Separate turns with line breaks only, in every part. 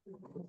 Okay,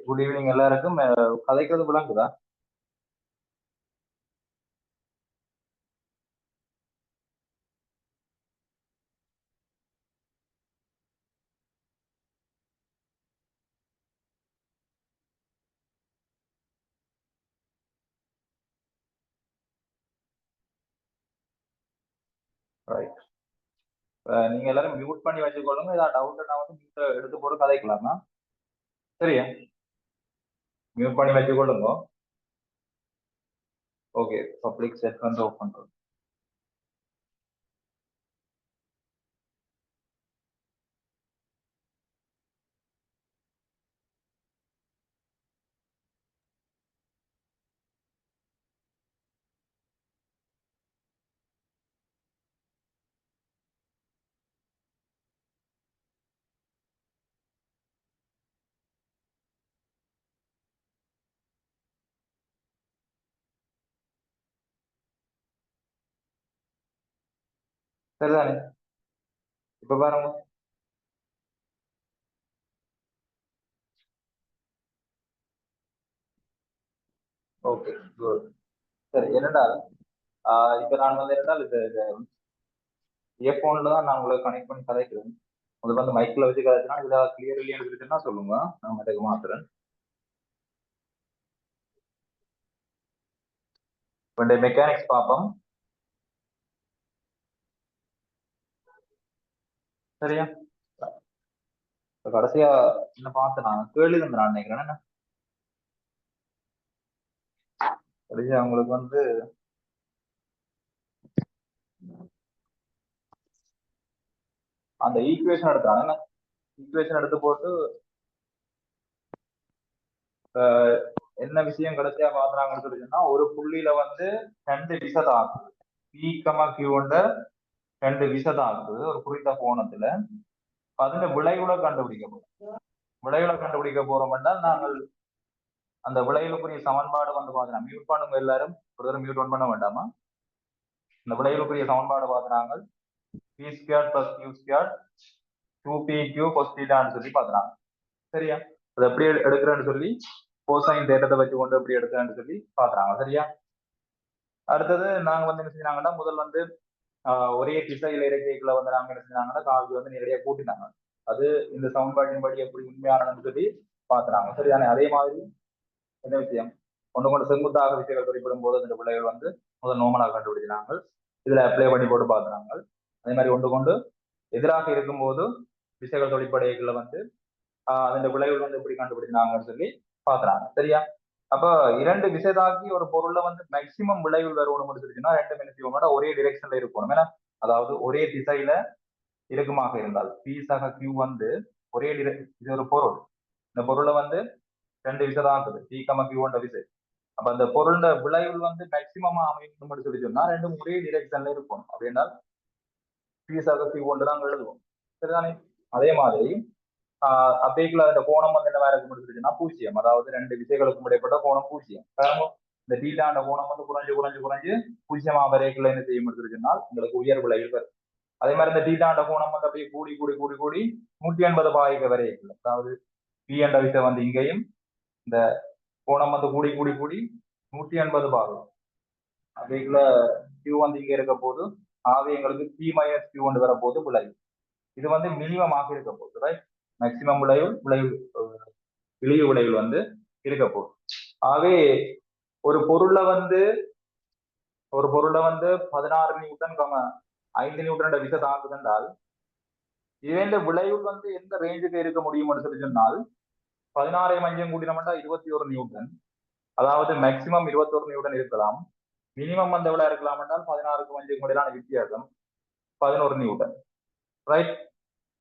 good evening எல்லாருக்கும். கதைக்கிறது விளங்குதா? ரைட். நீங்க எல்லாரும் மியூட் பண்ணி வச்சுக்கொள்ளுங்க. ஏதாவது டவுட் நான் வந்து மியூட்டை எடுத்து போட்டு கதைக்கலாமா? சரியா? மியூட் பண்ணி வச்சுக்கொள்ளுங்க. ஓகே, பப்ளிக் செட் வந்து ஓப்பன் பண்ணுறோம். சரிதானே? இப்ப பாருங்க. Okay, good. சரி, என்னடா இப்ப நான் வந்து என்னடா இது இயர்போன்ல தான் நான் உங்களுக்கு கனெக்ட் பண்ணி கதைக்கிறேன். உங்களுக்கு வந்து மைக்ல வச்சு கதைச்சுனா இதுல கிளியர் இல்லைன்னு இருக்குன்னா சொல்லுங்க, நான் அதுக்கு மாத்துறேன். இப்போ மெக்கானிக்ஸ் பார்ப்போம். சரியா? கடைசியா என்ன பார்த்தேன், நான் கேள்வி வந்து நான் நினைக்கிறேன் என்ன கடைசியா உங்களுக்கு வந்து அந்த ஈக்குவேஷன் எடுத்தாங்க என்ன, ஈக்குவேஷன் எடுத்து போட்டு என்ன விஷயம் கடைசியா பாக்குறாங்கன்னு சொல்லிச்சுன்னா, ஒரு புள்ளியில வந்து 2 விசை ஆகுது, பி கமா கியூண்ட 2 விசை ஆகுது ஒரு குறித்த கோணத்துல. அதுல விளைவுல கண்டுபிடிக்க போறோம். விளைவுல கண்டுபிடிக்க போறோம் என்றால் நாங்கள் அந்த விளைவுக்குரிய சமன்பாடு வந்து பாக்குறோம். மியூட் பண்ணுங்க எல்லாரும், ஒரு தடவை மியூட் ஒன் பண்ண வேண்டாமா? இந்த விளைவுக்குரிய சமன்பாடு பாக்குறாங்க. P square plus Q square 2pq cos தீட்டான்னு சொல்லி பாக்குறாங்க. சரியா? அது எப்படி எடுக்கிறேன்னு சொல்லி கோசைன் தேட்டத்தை வச்சு கொண்டு எப்படி எடுக்கிறேன்னு சொல்லி பாக்குறாங்க. சரியா? அடுத்தது நாங்க வந்து என்ன செஞ்சாங்கன்னா, முதல் வந்து ஒரே திசையில இறக்கைகளை வந்து நாங்க என்ன செஞ்சாங்கன்னா கால்வி வந்து நேரடியா கூட்டினாங்க. அது இந்த சமன்பாட்டின் படி எப்படி உண்மையானதுன்னு சொல்லி பாக்குறாங்க. சரிதானே? அதே மாதிரி என்ன விஷயம், ஒன்று கொண்டு செங்குத்தாக விசைகள் குறிப்பிடும் போது இந்த விளைவுகள் வந்து முதல் நோமலாக கண்டுபிடிக்கிறாங்க. இதுல அப்ளை பண்ணி போட்டு பாக்குறாங்க. அதே மாதிரி ஒன்று கொண்டு எதிராக இருக்கும்போது விசைகள் தொழிற்படைகளை வந்து அதன் விளைவுகள் வந்து எப்படி கண்டுபிடிச்சாங்கன்னு சொல்லி பாக்குறாங்க. சரியா? அப்ப இரண்டு விசைதாக்கி ஒரு பொருள்ல வந்து மேக்சிமம் விளைவு வருவணும் முடிச்சிருச்சுன்னா ரெண்டு மினிசியோட ஒரே டிரெக்ஷன்ல இருக்கணும். ஏன்னா அதாவது ஒரே திசையில இறுக்கமாக இருந்தால் பி சக கியூ வந்து ஒரே இது ஒரு பொருள். இந்த பொருளை வந்து ரெண்டு விசை தான் இருக்குது, பி கம கியூன்ற விசை. அப்ப அந்த பொருளோட விளைவு வந்து மேக்சிமமா அமைக்கணும்னு சொல்லி சொன்னா ரெண்டும் ஒரே டிரெக்ஷன்ல இருக்கணும். அப்படின்னா பி சக கியூ ஒன்று தான் எழுதுவோம். சரிதானே? அதே மாதிரி அப்பேக்குள்ள அந்த கோணம் வந்து என்னவா இருக்கும் இருக்குன்னா பூஜ்ஜியம், அதாவது ரெண்டு விசைகளுக்கும் இடைப்பட்ட கோணம் பூஜ்ஜியம். இந்த டீட்டாண்ட கோணம் வந்து குறைஞ்சு குறைஞ்சு குறைஞ்சு பூஜ்ஜியமா வரைக்குள்ள என்ன செய்ய முடியுதுன்னா உங்களுக்கு உயர் விளைவு வரும். அதே மாதிரி இந்த டீட்டாண்ட கோணம் வந்து அப்படியே கூடி கூடி கூடி கூடி 180 பாகைக்கு வரைக்குள்ள, அதாவது பி என்ற விசை வந்து இங்கேயும் இந்த கோணம் வந்து கூடி கூடி கூடி 180 பாகம் அப்படிக்குள்ள கியூ வந்து இங்க இருக்க போது, ஆகவே எங்களுக்கு பி மைனஸ் கியூ கொண்டு வர போது விளைவு. இது வந்து மினிமமாக இருக்க போகுது, ரைட்? மேக்சிமம் விளைவு இழிவு விளைவு வந்து இருக்க போகுது. ஆகவே ஒரு பொருளை வந்து 16 நியூட்டன் 5 நியூட்டன் விசை தாக்குது என்றால் இதே விளைவு வந்து எந்த ரேஞ்சுக்கு இருக்க முடியும்னு சொல்லி சொன்னால் 16 மஞ்சம் கூட்டினோம்னா 21 நியூட்டன், அதாவது மேக்சிமம் 21 நியூட்டன் இருக்கலாம். மினிமம் வந்து எவ்வளவு இருக்கலாம் என்றால் 16க்கு மஞ்சள் கூடியலான வித்தியாசம் 11 நியூட்டன், ரைட்?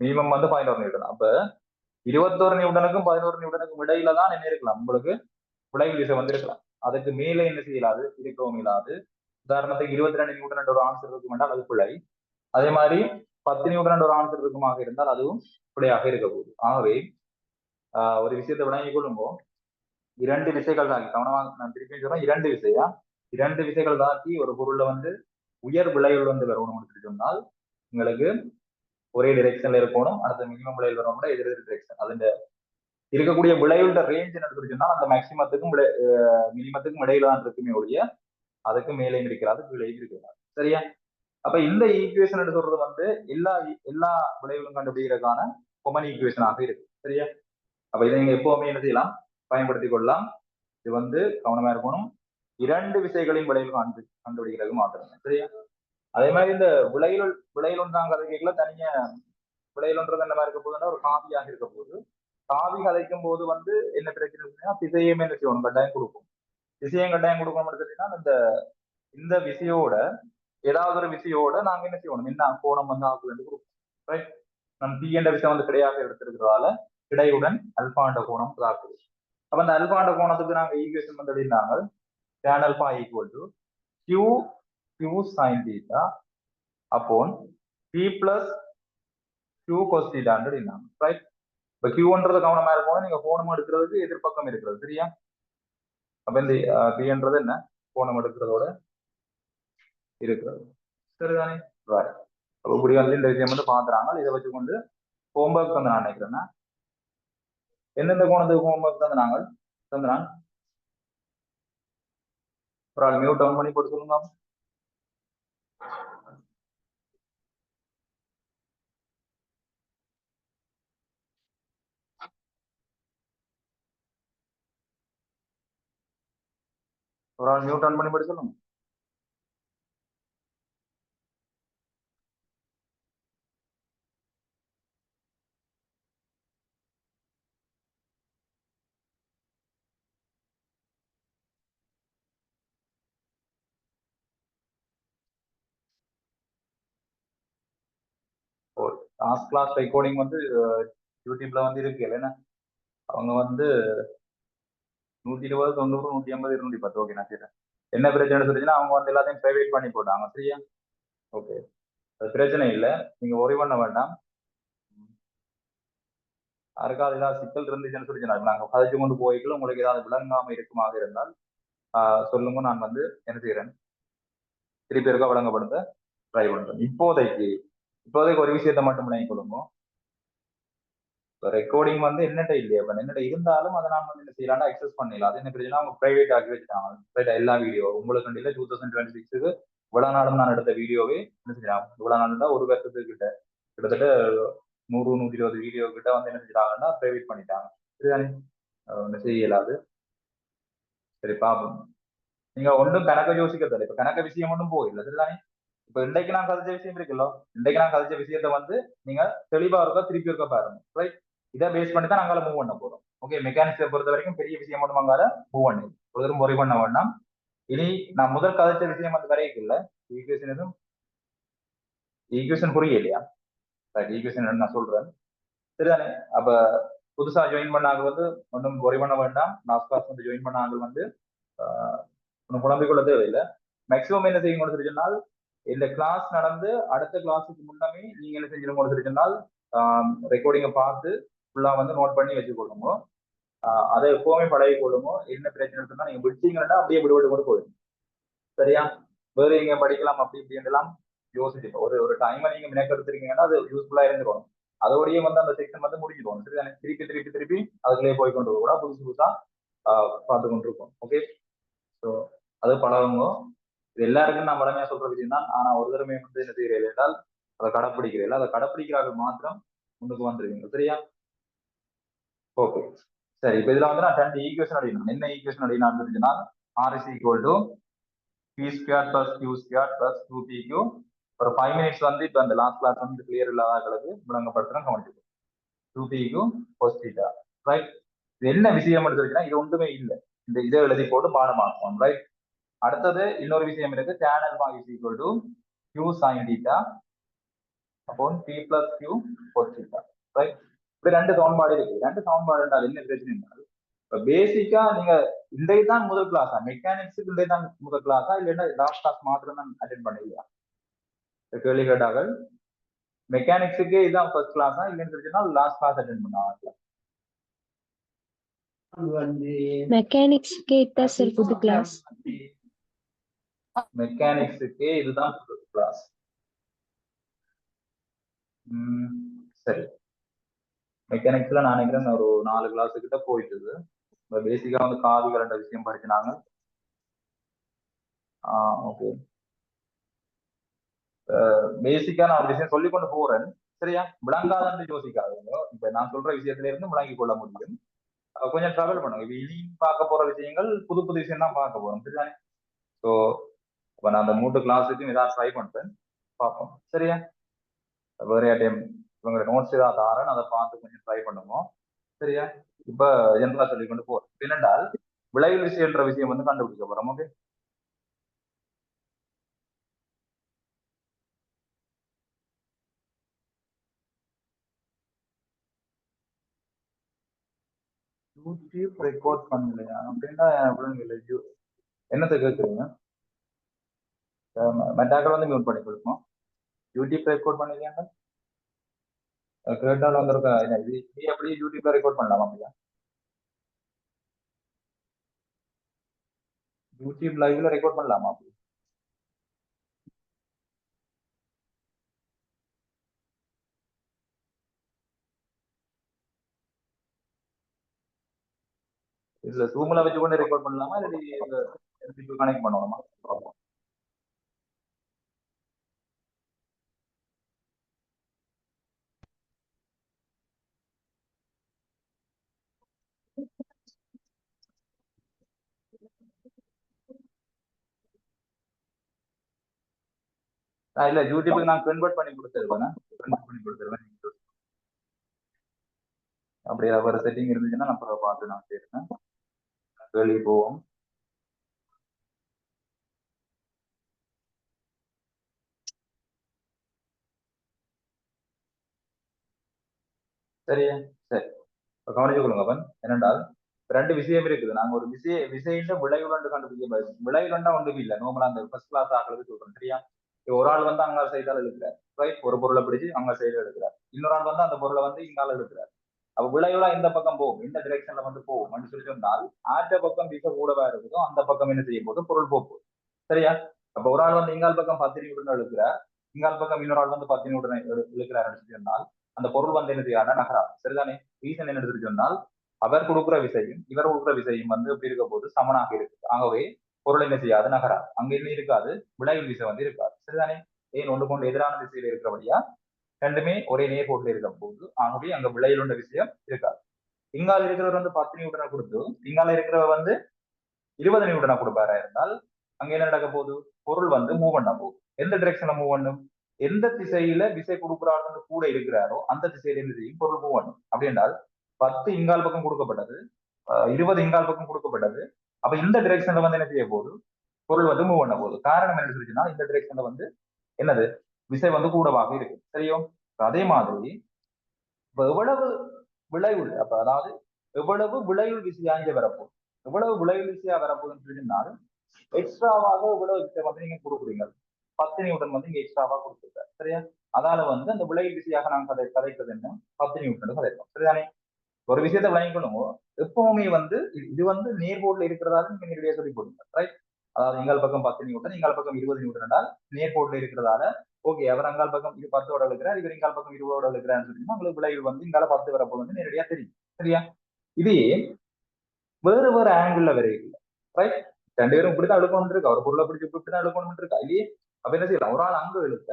மினிமம் வந்து 11 நியூட்டன். அப்ப 21 நியூட்டனுக்கும் 11 நியூட்டனுக்கும் இடையில தான் என்ன இருக்கலாம், உங்களுக்கு விளைவு விசை வந்து இருக்கலாம். அதுக்கு மேலே என்ன செய்யலாது, இருக்கவும் இல்லாது. உதாரணத்துக்கு 22 நியூட்டன் ஒரு ஆன்சர் இருக்கும் என்றால் அது பிழை. அதே மாதிரி 10 நியூட்டன் ஒரு ஆன்சர் இருக்குமாக இருந்தால் அதுவும் பிழையாக இருக்க போகுது. ஆகவே ஒரு விஷயத்தை விளங்கிக் கொள்ளும்போ, இரண்டு விசைகள் தாக்கி, கவனமாக நான் திருப்பி சொல்றேன், இரண்டு விசைகள் தாக்கி ஒரு பொருள்ல வந்து உயர் விளைவு வந்து வரணும்னு சொன்னால் உங்களுக்கு ஒரே டிரெக்ஷன்ல இருக்கணும். அடுத்த மினிமம் விளைவு வரணும் எதிர் டிரெக்ஷன். அதுல இருக்கக்கூடிய விளைவுட ரேஞ்ச் என்ன சொன்னா அந்த மேக்சிமத்துக்கும் மினிமத்துக்கும் இடையில தான் இருக்குமே ஒழிய அதுக்கு மேலே இருக்கிறாது கீழே இருக்கிறாது. சரியா? அப்ப இந்த ஈக்குவேஷன் சொல்றது வந்து எல்லா விளைவுகளும் கண்டுபிடிக்கிறதுக்கான கொமன் ஈக்குவேஷனாக இருக்கு. சரியா? அப்ப இதை நீங்க எப்பவுமே என்ன செய்யலாம், பயன்படுத்திக் கொள்ளலாம். இது வந்து கவனமா இருக்கணும், இரண்டு விசைகளின் விளைவு கண்டுபிடிக்கிறது மாத்திரம். சரியா? அதே மாதிரி இந்த விளையில் தான் கதை கேட்கல, தனிய விளையில்ன்றது என்ன இருக்க போகுதுன்னா ஒரு காவியாக இருக்க போகுது. காவி கதைக்கும் போது வந்து என்ன பிரச்சனை, திசையுமே என்ன செய்யணும், கட்டாயம் கொடுக்கும். திசையும் கட்டாயம் கொடுக்கணும்னு சொல்லினா இந்த விசையோட ஏதாவது ஒரு விசையோட நாங்க என்ன செய்யணும், என்ன கோணம் வந்து ஆக வேண்டிய கொடுக்கும், ரைட்? நம் பி என்ற விசை வந்து கிடையாக எடுத்திருக்கிறதால கிடையுடன் அல்பாண்ட கோணம் தாக்குது. அப்ப அந்த அல்பாண்ட கோணத்துக்கு நாங்க ஈக்குவேஷன் வந்து எழுதினாங்க, tan alpha equal to q sin theta upon p plus q cos theta எழுதினாங்க, ரைட்? இப்ப கியூன்றது கவனமா இருக்கணும், நீங்க கோணம் எடுக்கிறதுக்கு எதிர்பக்கம் இருக்கிறது. சரியா? அப்ப இந்த பின்றது என்ன, கோணம் எடுக்கிறதோட இருக்கிறது. சரிதானே? அப்ப இப்படி வந்து இந்த விஷயம் வந்து பாக்குறாங்க. இதை வச்சுக்கொண்டு ஹோம்ஒர்க் வந்து நான் நினைக்கிறேன்னா எந்தெந்த கோணத்துக்கு ஹோம்ஒர்க் வந்து நாங்கள் தந்துறான் ஒரு ஆள் மியூட் டவுன் பண்ணி போட்டு சொல்லுங்க. ஒரு ஆள் மியூட் ஆன் பண்ணி போட்டு சொல்லுங்க. லாஸ்ட் கிளாஸ் ரெக்கார்டிங் வந்து யூடியூப்ல வந்து இருக்கு இல்லைன்னா, அவங்க வந்து 120, 90, 150, 210. ஓகே, நான் செய்யறேன். என்ன பிரச்சனை சொல்லிச்சுன்னா அவங்க வந்து எல்லாத்தையும் பிரைவேட் பண்ணி போட்டாங்க. சரியா? ஓகே, அது பிரச்சனை இல்லை, நீங்க ஒரி பண்ண வேண்டாம். யாருக்காவது ஏதாவது சிக்கல் இருந்துச்சுன்னு சொல்லிச்சுன்னா நாங்க கதைச்சு கொண்டு போய்க்கலாம். உங்களுக்கு ஏதாவது விளங்காம இருக்குமாக இருந்தால் சொல்லுங்க, நான் வந்து என்ன செய்யறேன், திருப்பி இருக்க வழங்கப்படுத்த ட்ரை பண்றேன். இப்போதைக்கு ஒரு விஷயத்த மட்டும் விளங்கிக் கொள்ளுங்க. ரெக்கார்டிங் வந்து என்னட்ட இல்லையா, என்னட்ட இருந்தாலும் அதை நான் வந்து என்ன செய்யலாம், அக்சஸ் பண்ணிடலாம். அது என்ன பிரச்சனை, அவங்க பிரைவேட் ஆக்கி வச்சுட்டாங்க எல்லா வீடியோ. உங்களுக்கு இல்ல 2026க்கு இவ்வளவு நாளும் நான் எடுத்த வீடியோவே என்ன செய்யலாம், இவ்வளவு நாள் தான் ஒரு வருஷத்துக்கு கிட்டத்தட்ட 100, 120 வீடியோ கிட்ட வந்து என்ன செஞ்சிட்டாங்கன்னா பிரைவேட் பண்ணிட்டாங்க. சரிதானே? ஒண்ணு செய்ய இயலாது. சரி பாப்போம். நீங்க ஒன்றும் கணக்க யோசிக்கிறது, இப்ப கணக்க விஷயம் ஒன்றும் போயில்லை. சரிதானே? இப்ப இன்றைக்கு நான் கதைச்ச விஷயம் இருக்குல்ல, இன்றைக்கு நான் கதைச்ச விஷயத்த வந்து நீங்க தெளிவா இருக்கா திருப்பி இருக்க பாருங்க, ரைட்? இதை பேஸ் பண்ணி தான் நாங்கள மூவ் பண்ண போறோம். ஓகே, மெக்கானிக்ஸை பொறுத்த வரைக்கும் பெரிய விஷயம் மட்டும் அங்கால மூவ் பண்ணி ஒரு தரம் முறை பண்ண வேண்டாம். இனி நான் முதல் கதைச்ச விஷயம் வந்து வரைக்கும் இல்ல, ஈக்குவேஷன் எதுவும் ஈக்குவேஷன் புரியலையா? ரைட், ஈக்குவேஷன் நான் சொல்றேன். சரிதானே? அப்ப புதுசா ஜாயின் பண்ண ஆள் வந்து ஒன்றும் ஒரி பண்ண வேண்டாம். லாஸ்ட் கிளாஸ் வந்து ஜாயின் பண்ண ஆள் வந்து ஒன்றும் குழம்பிக்கொள்ள தேவையில்லை. மேக்சிமம் என்ன செய்யும் சொன்னால், இந்த கிளாஸ் நடந்து அடுத்த கிளாஸுக்கு முன்னமே நீங்க என்ன செஞ்சிடும் சொன்னால் ரெக்கார்டிங்கை பார்த்து ஃபுல்லா வந்து நோட் பண்ணி வச்சுக்கொள்ளுங்க. அதை எப்பவுமே பழகி கொள்ளுங்க. என்ன பிரச்சனை இருக்குன்னா நீங்க விட்டீங்கன்னா அப்படியே விடுபட்டு கொண்டு போயிடும். சரியா? வேற எங்க படிக்கலாம் அப்படி இப்படின்லாம் யோசிச்சு ஒரு ஒரு டைமை நீங்க மினக்கெடுத்துருக்கீங்கன்னா அது யூஸ்ஃபுல்லா இருந்துடும். அதோடய வந்து அந்த செக்ஷன் வந்து முடிஞ்சிடும். சரி, திருப்பி திருப்பி திருப்பி அதுக்குள்ளேயே போய் கொண்டு கூட புதுசு புதுசா பார்த்து கொண்டிருக்கோம். ஓகே, ஸோ அது பழகுங்க. இது எல்லாருக்கும் நான் வளமையா சொல்ற விஷயம் தான். ஆனா ஒரு தடவை வந்து என்ன செய்யறீர்கள் என்றால் அதை கடைப்பிடிக்கிறீர்கள். அதை கடைப்பிடிக்கிறார்கள் மாத்திரம் முன்னுக்கு வந்துருவீங்க. சரியா? ஓகே, சரி. இப்ப இதுல வந்து நான் 2 ஈக்குவேஷன் அடிக்கணும். என்ன ஈக்குவேஷன் அடிக்கணும் தெரிஞ்சுன்னா R is equal to P square plus Q square plus 2PQ. ஒரு 5 மினிட்ஸ் வந்து இப்ப அந்த லாஸ்ட் கிளாஸ் வந்து கிளியர் இல்லாதவர்களுக்கு விளங்கப்படுத்துறேன், கவனிச்சுக்கோ. 2PQ cos theta, right? இது என்ன விஷயம் எடுத்துருக்குன்னா இது ஒன்றுமே இல்லை. இந்த இதை எழுதி போட்டு பாடமாக்குவோம், ரைட்? அடுத்தது இன்னொரு விஷயம் இருக்கு. tan alpha is equal to Q sin theta upon P plus Q cos theta, right? இப்ப 2 சமன்பாடு இருக்கு. 2 சமன்பாடு என்றால் என்ன பிரச்சனை என்றால் இப்ப பேசிக்கா நீங்க இன்றைக்கு தான் முதல் கிளாஸா, மெக்கானிக்ஸுக்கு இன்றைக்கு தான் முதல் கிளாஸா, இல்லைன்னா லாஸ்ட் கிளாஸ் மாத்திரம் தான் அட்டென்ட் பண்ணலையா கேள்வி கேட்டார்கள். மெக்கானிக்ஸுக்கு இதுதான் ஃபர்ஸ்ட் கிளாஸா, இல்லைன்னு தெரிஞ்சுன்னா லாஸ்ட் கிளாஸ் அட்டென்ட் பண்ணாங்க.
மெக்கானிக்ஸ்க்கு இதுதான் சார் புது கிளாஸ்.
மெக்கானிக்ஸுக்கு இதுதான் புது கிளாஸ். சரி, மெக்கானிக்ஸ்ல நான் நினைக்கிறேன் ஒரு 4 கிளாஸ் கிட்ட போயிட்டு பேசிக்கா வந்து காவிகள் என்ற விஷயம் படிச்சினாங்க. ஓகே, பேசிக்கா நான் ஒரு விஷயம் சொல்லிக் கொண்டு போறேன். சரியா? விளங்காதன்னு யோசிக்காதீங்க. இப்ப நான் சொல்ற விஷயத்துல இருந்து விளங்கி கொள்ள முடியும். கொஞ்சம் ட்ராவல் பண்ணுங்க. இப்ப இனி பார்க்க போற விஷயங்கள் புது புது விஷயம் தான் பார்க்க போறோம். சரிதானே? ஸோ இப்ப நான் அந்த 3 கிளாஸுக்கும் ஏதாவது ட்ரை பண்றேன், பார்ப்போம். சரியா? வேற டைம் இவங்க நோட்ஸ் ஏதாவது தாரேன், அதை பார்த்து கொஞ்சம் ட்ரை பண்ணுவோம். சரியா? இப்ப ஜென்ரலா சொல்லி கொண்டு போறோம். என்னென்றால் விளைவு விஷயம்ன்ற விஷயம் வந்து கண்டுபிடிக்க போறோம். ஓகே, யூடியூப் ரெக்கார்ட் பண்ணலையா அப்படின்னா என்னத்தை கேட்குறீங்க? மெட்டாக்கள் வந்து மியூட் பண்ணி கொடுப்போம். யூடியூப் ரெக்கார்ட் பண்ணலையாங்க கேட்டாலும் வந்திருக்கா? இது அப்படியே யூடியூப்ல ரெக்கார்ட் பண்ணலாமா? அப்படியா யூடியூப் லைவ்ல ரெக்கார்ட் பண்ணலாமா? அப்படி இதுல ஜூம்ல வச்சு கொண்டு ரெக்கார்ட் பண்ணலாமா, இல்லை கனெக்ட் பண்ணணுமா? இல்ல, யூடியூபுக்கு நான் கன்வெர்ட் பண்ணி கொடுத்துருவேன். அப்படி ஒரு செட்டிங் இருந்துச்சுன்னா நான் பார்த்து நான் சேர்த்தேன். வெளியே போவோம். சரியா? சரி, கவனிச்சு கொள்ளுங்க. அவன் என்னென்றால் 2 விஷயம் இருக்குது. நாங்க ஒரு விசையில விளைவுலண்டு கண்டுபிடிக்க விளைவுலண்டா ஒன்றும் இல்லை. நோமலா அந்த ஃபர்ஸ்ட் கிளாஸ் ஆகிறது சொல்றேன். சரியா? ஒரு ஆள் வந்து அங்க சைடால எடுக்கிறார், ரைட்? ஒரு பொருளை பிடிச்சு அங்க சைடு எடுக்கிறார். இன்னொரு ஆள் வந்து அந்த பொருளை வந்து இங்கால எடுக்கிறார். அப்ப விளைவுலா இந்த பக்கம் போகும், இந்த டிரெக்ஷன்ல வந்து போகும் சொல்லி சொன்னால் ஆற்ற பக்கம் விசை கூடவா இருக்குதோ அந்த பக்கம் என்ன செய்ய போது பொருள் போகும். சரியா? அப்ப ஒரு ஆள் வந்து இங்கால் பக்கம் 10 நியூட்டன் எடுக்கிறார், இங்கால் பக்கம் இன்னொரு ஆள் வந்து 10 நியூட்டன் இழுக்கிறார் சொன்னால் அந்த பொருள் வந்து என்ன செய்யாது, நகரா. சரிதானே? ரீசன் என்ன எடுத்து சொன்னால் அவர் கொடுக்குற விசையும் இவர் கொடுக்குற விசையும் வந்து எப்படி இருக்க போது சமனாக இருக்கு. ஆகவே பொருள் என்ன செய்யாது, நகரா. அங்க என்ன இருக்காது, விளைவு விசை வந்து இருக்காது. சரிதானே? ஏன் ஒன்று கொண்டு எதிரான திசையில இருக்கிறபடியா ரெண்டுமே ஒரே நேர்கோட்டில் இருக்க போது ஆகவே அங்க விளைவில் உள்ள விஷயம் இருக்காது. இங்கால இருக்கிறவர் வந்து 10 நியூட்டனை கொடுத்து இங்கால இருக்கிறவர் வந்து 20 நியூட்டனை கொடுப்பாரா இருந்தால் அங்க என்ன நடக்க போகுது, பொருள் வந்து மூவ் பண்ண போகுது. எந்த டிரெக்ஷன்ல மூவ் பண்ணும், எந்த திசையில விசை கொடுக்குறாரு வந்து கூட இருக்கிறாரோ அந்த திசையில என்ன செய்யும், பொருள் மூவ் பண்ணும். அப்படி என்றால் 10 இங்கால் பக்கம் கொடுக்கப்பட்டது, 20 இங்கால் பக்கம் கொடுக்கப்பட்டது. அப்ப இந்த டிரெக்ஷன்ல வந்து என்ன செய்ய போகுது, பொருள் வந்து மூவ் பண்ண போகுது. காரணம் என்ன சொல்லிச்சுன்னா இந்த டிரெக்ஷன்ல வந்து என்னது, விசை வந்து கூடவாக இருக்கு. சரியோ? அதே மாதிரி இப்ப எவ்வளவு விளைவு, அப்ப அதாவது எவ்வளவு விளைவு விசையா இங்க வரப்போகுது, எவ்வளவு விளைவு விசையா வரப்போகுதுன்னு சொல்லியிருந்தாலும் எக்ஸ்ட்ராவாக எவ்வளவு விசை வந்து நீங்க கொடுக்குறீங்க, 10 நியூட்டன் வந்து இங்க எக்ஸ்ட்ராவா கொடுத்துருக்காரு. சரியா? அதால வந்து அந்த விளைவு விசையாக நாங்க கதைக்கிறது என்ன, 10 நியூட்டன் கதைப்போம். சரிதானே? ஒரு விஷயத்த விளங்கிக்கணும். எப்பவுமே வந்து இது வந்து நேர்கோட்டில் இருக்கிறதால நீங்க நேரடியாக சொல்லி போடுங்க, ரைட்? அதாவது எங்கால் பக்கம் 10 நியூட்டன், எங்கால் பக்கம் 20 நியூட்டன் என்றால் நேர்கோட்டில் இருக்கிறதால ஓகே, அவர் அங்கால் பக்கம் இது 10ஓட இருக்கிறார், இவர் எங்கால் பக்கம் 20ஓட இருக்கிறான்னு சொன்னீங்கன்னா உங்களுக்கு விளைவு வந்து இங்கால 10 வரப்போகுது வந்து நேரடியா தெரியும், சரியா? இதே வேறு வேறு ஆங்கிள் வரைக்கும், ரைட்? ரெண்டு பேரும் இப்படிதான் எடுக்கணும் இருக்கா, ஒரு பொருளை பிடிச்சி இப்படிதான் எடுக்கணும் இருக்கா இல்லையே? அப்ப என்ன செய்யலாம், ஒரு ஆள் அங்க இழுக்க,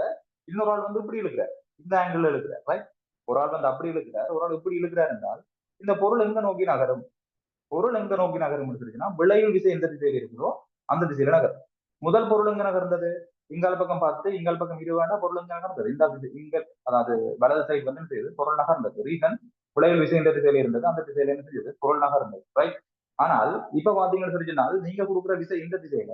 இன்னொரு ஆள் வந்து இப்படி இழுக்கிறார், இந்த ஆங்கிள் இழுக்கிறார், ரைட்? ஒரு ஆள் வந்து அப்படி இழுக்கிறார், ஒரு ஆள் இப்படி இழுக்கிறார் என்றால் இந்த பொருள் எங்க நோக்கி நகரும்? பொருள் எங்க நோக்கி நகரும் இருக்குன்னா விளைவு விசை எந்த திசையில் இருக்கிறதோ அந்த திசையில நகரும். முதல் பொருள் எங்க நகர்ந்தது? இங்கால் பக்கம் 10, இங்கால் பக்கம் 20 பொருள் எங்க நகர்ந்தது? இந்த இங்க, அதாவது வலது சைடு வந்து என்ன செய்யுது, பொருள் நகர்ந்தது. ரீசன், விளைவு விசை எந்த திசையில இருந்தது அந்த திசையில என்ன செய்யுது, பொருள் நகர்ந்தது, ரைட்? ஆனால் இப்ப பாத்தீங்கன்னு சொல்லிச்சுனால் நீங்க கொடுக்குற விசை இந்த திசையில,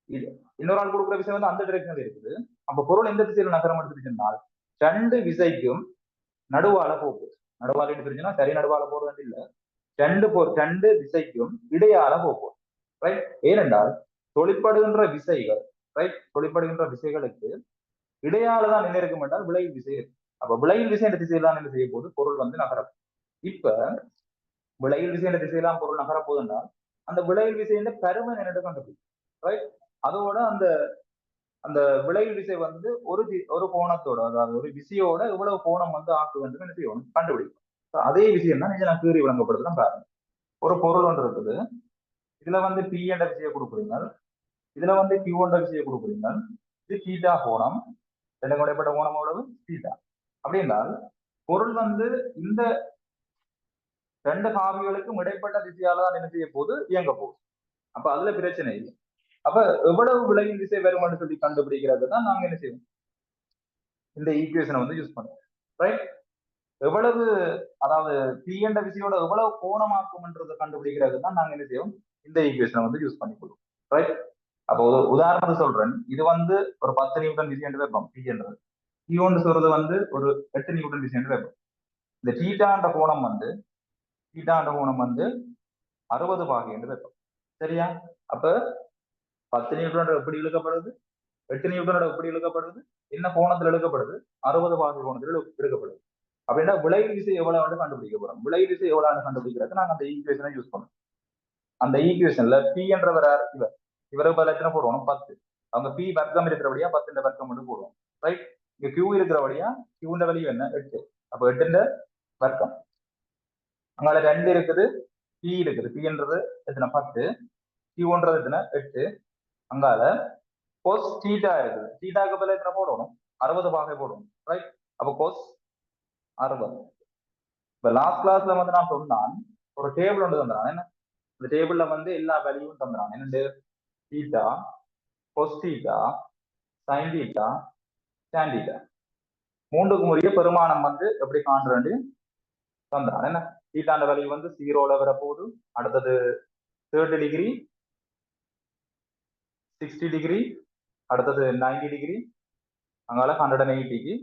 இது இன்னொரு ஆள் கொடுக்குற விசை வந்து அந்த டிரெக்ஷன்ல இருக்குது. அப்ப பொருள் எந்த திசையில நகரம் எடுத்துருச்சுனால் ரெண்டு விசைக்கும் நடுவால போகுது. நடுவால எடுத்துருச்சுன்னா சரி நடுவால போறது இல்ல, ரெண்டு விசைக்கும் இடையால போகும், ரைட்? ஏனென்றால் தொழிற்படுகின்ற விசைகள், ரைட், தொழிற்படுகின்ற விசைகளுக்கு இடையால தான் என்ன இருக்கும் என்றால் விளைவு விசை இருக்கு. அப்ப விளைவு விசை என்ற திசையில தான் என்ன செய்ய போது, பொருள் வந்து நகரம். இப்ப விளைவு விசை என்ற திசையெல்லாம் பொருள் நகர போதுன்றால் அந்த விளைவு விசையின் பருமன் என்னட்டு கண்டுபிடிக்கும், ரைட்? அதோட அந்த அந்த விளைவு விசை வந்து ஒரு கோணத்தோட, அதாவது ஒரு விசையோட எவ்வளவு கோணம் வந்து ஆக்க வேண்டும் என்ன செய்யணும் கண்டுபிடிக்கும். அதே விஷயம் தான் நீங்க நான் கீறி விளங்கப்படுறதுதான் பாருங்க. ஒரு பொருள் ஒன்று இருக்குது, இதுல வந்து பி என்ற விசையை கொடுக்குறீங்க, இதுல வந்து கியூ என்ற விசையை கொடுக்குறீங்க. இது தீட்டா கோணம், இடைப்பட்ட கோணம் எவ்வளவு, தீட்டா. அப்படி என்றால் பொருள் வந்து இந்த ரெண்டு காவிகளுக்கும் இடைப்பட்ட திசையால தான் என்ன செய்ய போகுது, இயங்க போகுது. அப்ப அதுல பிரச்சனை இல்லை. அப்ப எவ்வளவு விளைவு விசை வருமானு சொல்லி கண்டுபிடிக்கிறது தான் நாங்க என்ன செய்வோம், இந்த ஈக்குவேஷனை வந்து யூஸ் பண்ணுவோம், ரைட்? எவ்வளவு, அதாவது பி என்ற விசையோட எவ்வளவு கோணமாக்கும்ன்றதை கண்டுபிடிக்கிறது தான் நாங்க என்ன செய்வோம், இந்த ஈக்குவேஷனை வந்து யூஸ் பண்ணி கொடுவோம், ரைட்? அப்போ உதாரணத்துக்கு சொல்றேன், இது வந்து ஒரு 10 நியூட்டன் விசை என்று வைப்போம் பி என்றது. கியூன்னு சொல்றது வந்து ஒரு 8 நியூட்டன் விசை என்று வைப்போம். இந்த தீட்டாண்ட கோணம் வந்து 60 பாகை என்று வைப்போம், சரியா? அப்ப 10 நியூட்டன் எப்படி இழுக்கப்படுது, 8 நியூட்டனோட எப்படி இழுக்கப்படுது, என்ன கோணத்தில் இழுக்கப்படுது, 60 பாகை கோணத்தில் இழுக்கப்படுது. அப்படின்னா விளைவு விசை எவ்வளவு கண்டுபிடிக்க போறோம். விளைவு விசை எவ்வளவு கண்டுபிடிக்கிறது நாங்க அந்த ஈக்குவேஷனை யூஸ் பண்ணுவோம். அந்த ஈக்குவேஷன்ல பி என்றவர் இவருக்கு பதில் எத்தனை போடுவோம், 10. அவங்க பி வர்க்கம் இருக்கிறபடியா 10 வர்க்கம் மட்டும் போடுவோம், ரைட்? இங்க கியூ இருக்கிறபடியா கியூண்ட வேல்யூ என்ன, 8. அப்ப 8 வர்க்கம். அங்கால 2 இருக்குது, பி இருக்குது, பி என்றது எத்தனை 10, கியூன்றது எத்தனை 8. அங்கால கோஸ் தீட்டா இருக்குது, தீட்டாக்கு பதில் எத்தனை போடணும், 60 பாகை போடணும், ரைட்? அப்ப கோஸ் 60. இப்ப லாஸ்ட் கிளாஸ்ல வந்து நான் சொன்னான் ஒரு டேபிள் ஒன்று தந்துறான். என்ன இந்த டேபிள்ல வந்து எல்லா வேல்யூவும் தந்துறான். என்னண்டு, theta, cos theta, sine theta, tan theta, மூன்றுக்கும் உரிய பெருமானம் வந்து எப்படி காண்றது தந்துறான். என்ன தீட்டாண்ட வேல்யூ வந்து 0ல வரப்போகுது, அடுத்தது 30 டிகிரி, 60 டிகிரி, அடுத்தது 90 டிகிரி, அங்கால 180க்கு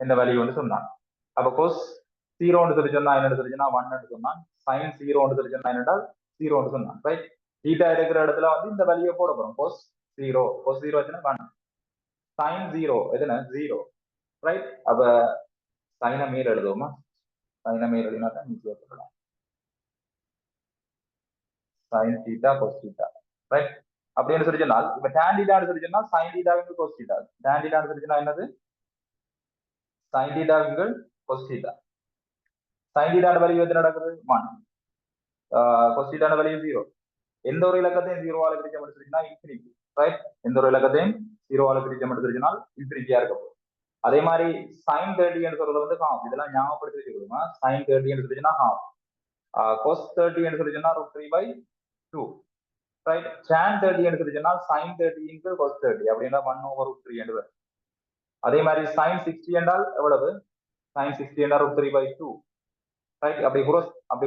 இந்த வேல்யூ வந்து சொன்னான். அப்ப கோஸ் 0 சொல்லி சொன்னா என்ன சொல்லிச்சுன்னா 1 சொன்னான், சைன் 0 சொல்லி சொன்னா என்னென்றால் 0 சொன்னான், ரைட்? தீட்டா இருக்கிற இடத்துல வந்து இந்த வேல்யூ போட போறோம், கோஸ் 0 எத்தனை 1, சைன் 0 எத்தனை 0, ரைட்? அப்ப சைனை மேல் எழுதுவோமா, சைனை மேல் எழுதினா தான் ஈஸியா சொல்லலாம், சைன் தீட்டா கோஸ் தீட்டா, ரைட்? அப்படின்னு சொல்லி சொன்னால் இப்ப டேன் தீட்டான்னு சொல்லி சொன்னா சைன் தீட்டாவுக்கு கோஸ் தீட்டா, டேன் தீட்டான்னு சொல்லி சொன்னா என்னது, சைன் தீட்டாவுக்கு கோஸ் தீட்டா. சைன் தீட்டான வேல்யூ எது நடக்குது 1, கோஸ் தீட்டான வேல்யூ 0. எந்த ஒரு இலக்கத்தையும் 0வால பிரிக்க முடிச்சுன்னா இன்ஃபினிட்டி, ரைட்? எந்த ஒரு இலக்கத்தையும் 0வால பிரிக்க முடிச்சுன்னா இன்ஃபினிட்டியா இருக்கும். அதே மாதிரி சைன் 30 சொல்றது வந்து ஹாஃப், இதெல்லாம் ஞாபகப்படுத்தி வச்சுக்கோங்க. சைன் 30 சொல்லிச்சுன்னா ஹாஃப், கோஸ் 30 சொல்லிச்சுன்னா √3/2, ரைட்? tan 30 சொல்லிச்சுன்னா சைன் 30 இன்டு கோஸ் 30 அப்படின்னா 1/√3. அதே மாதிரி சைன் 60 என்றால் எவ்வளவு, சைன் 60 என்றால் √3/2, ரைட்? அப்படி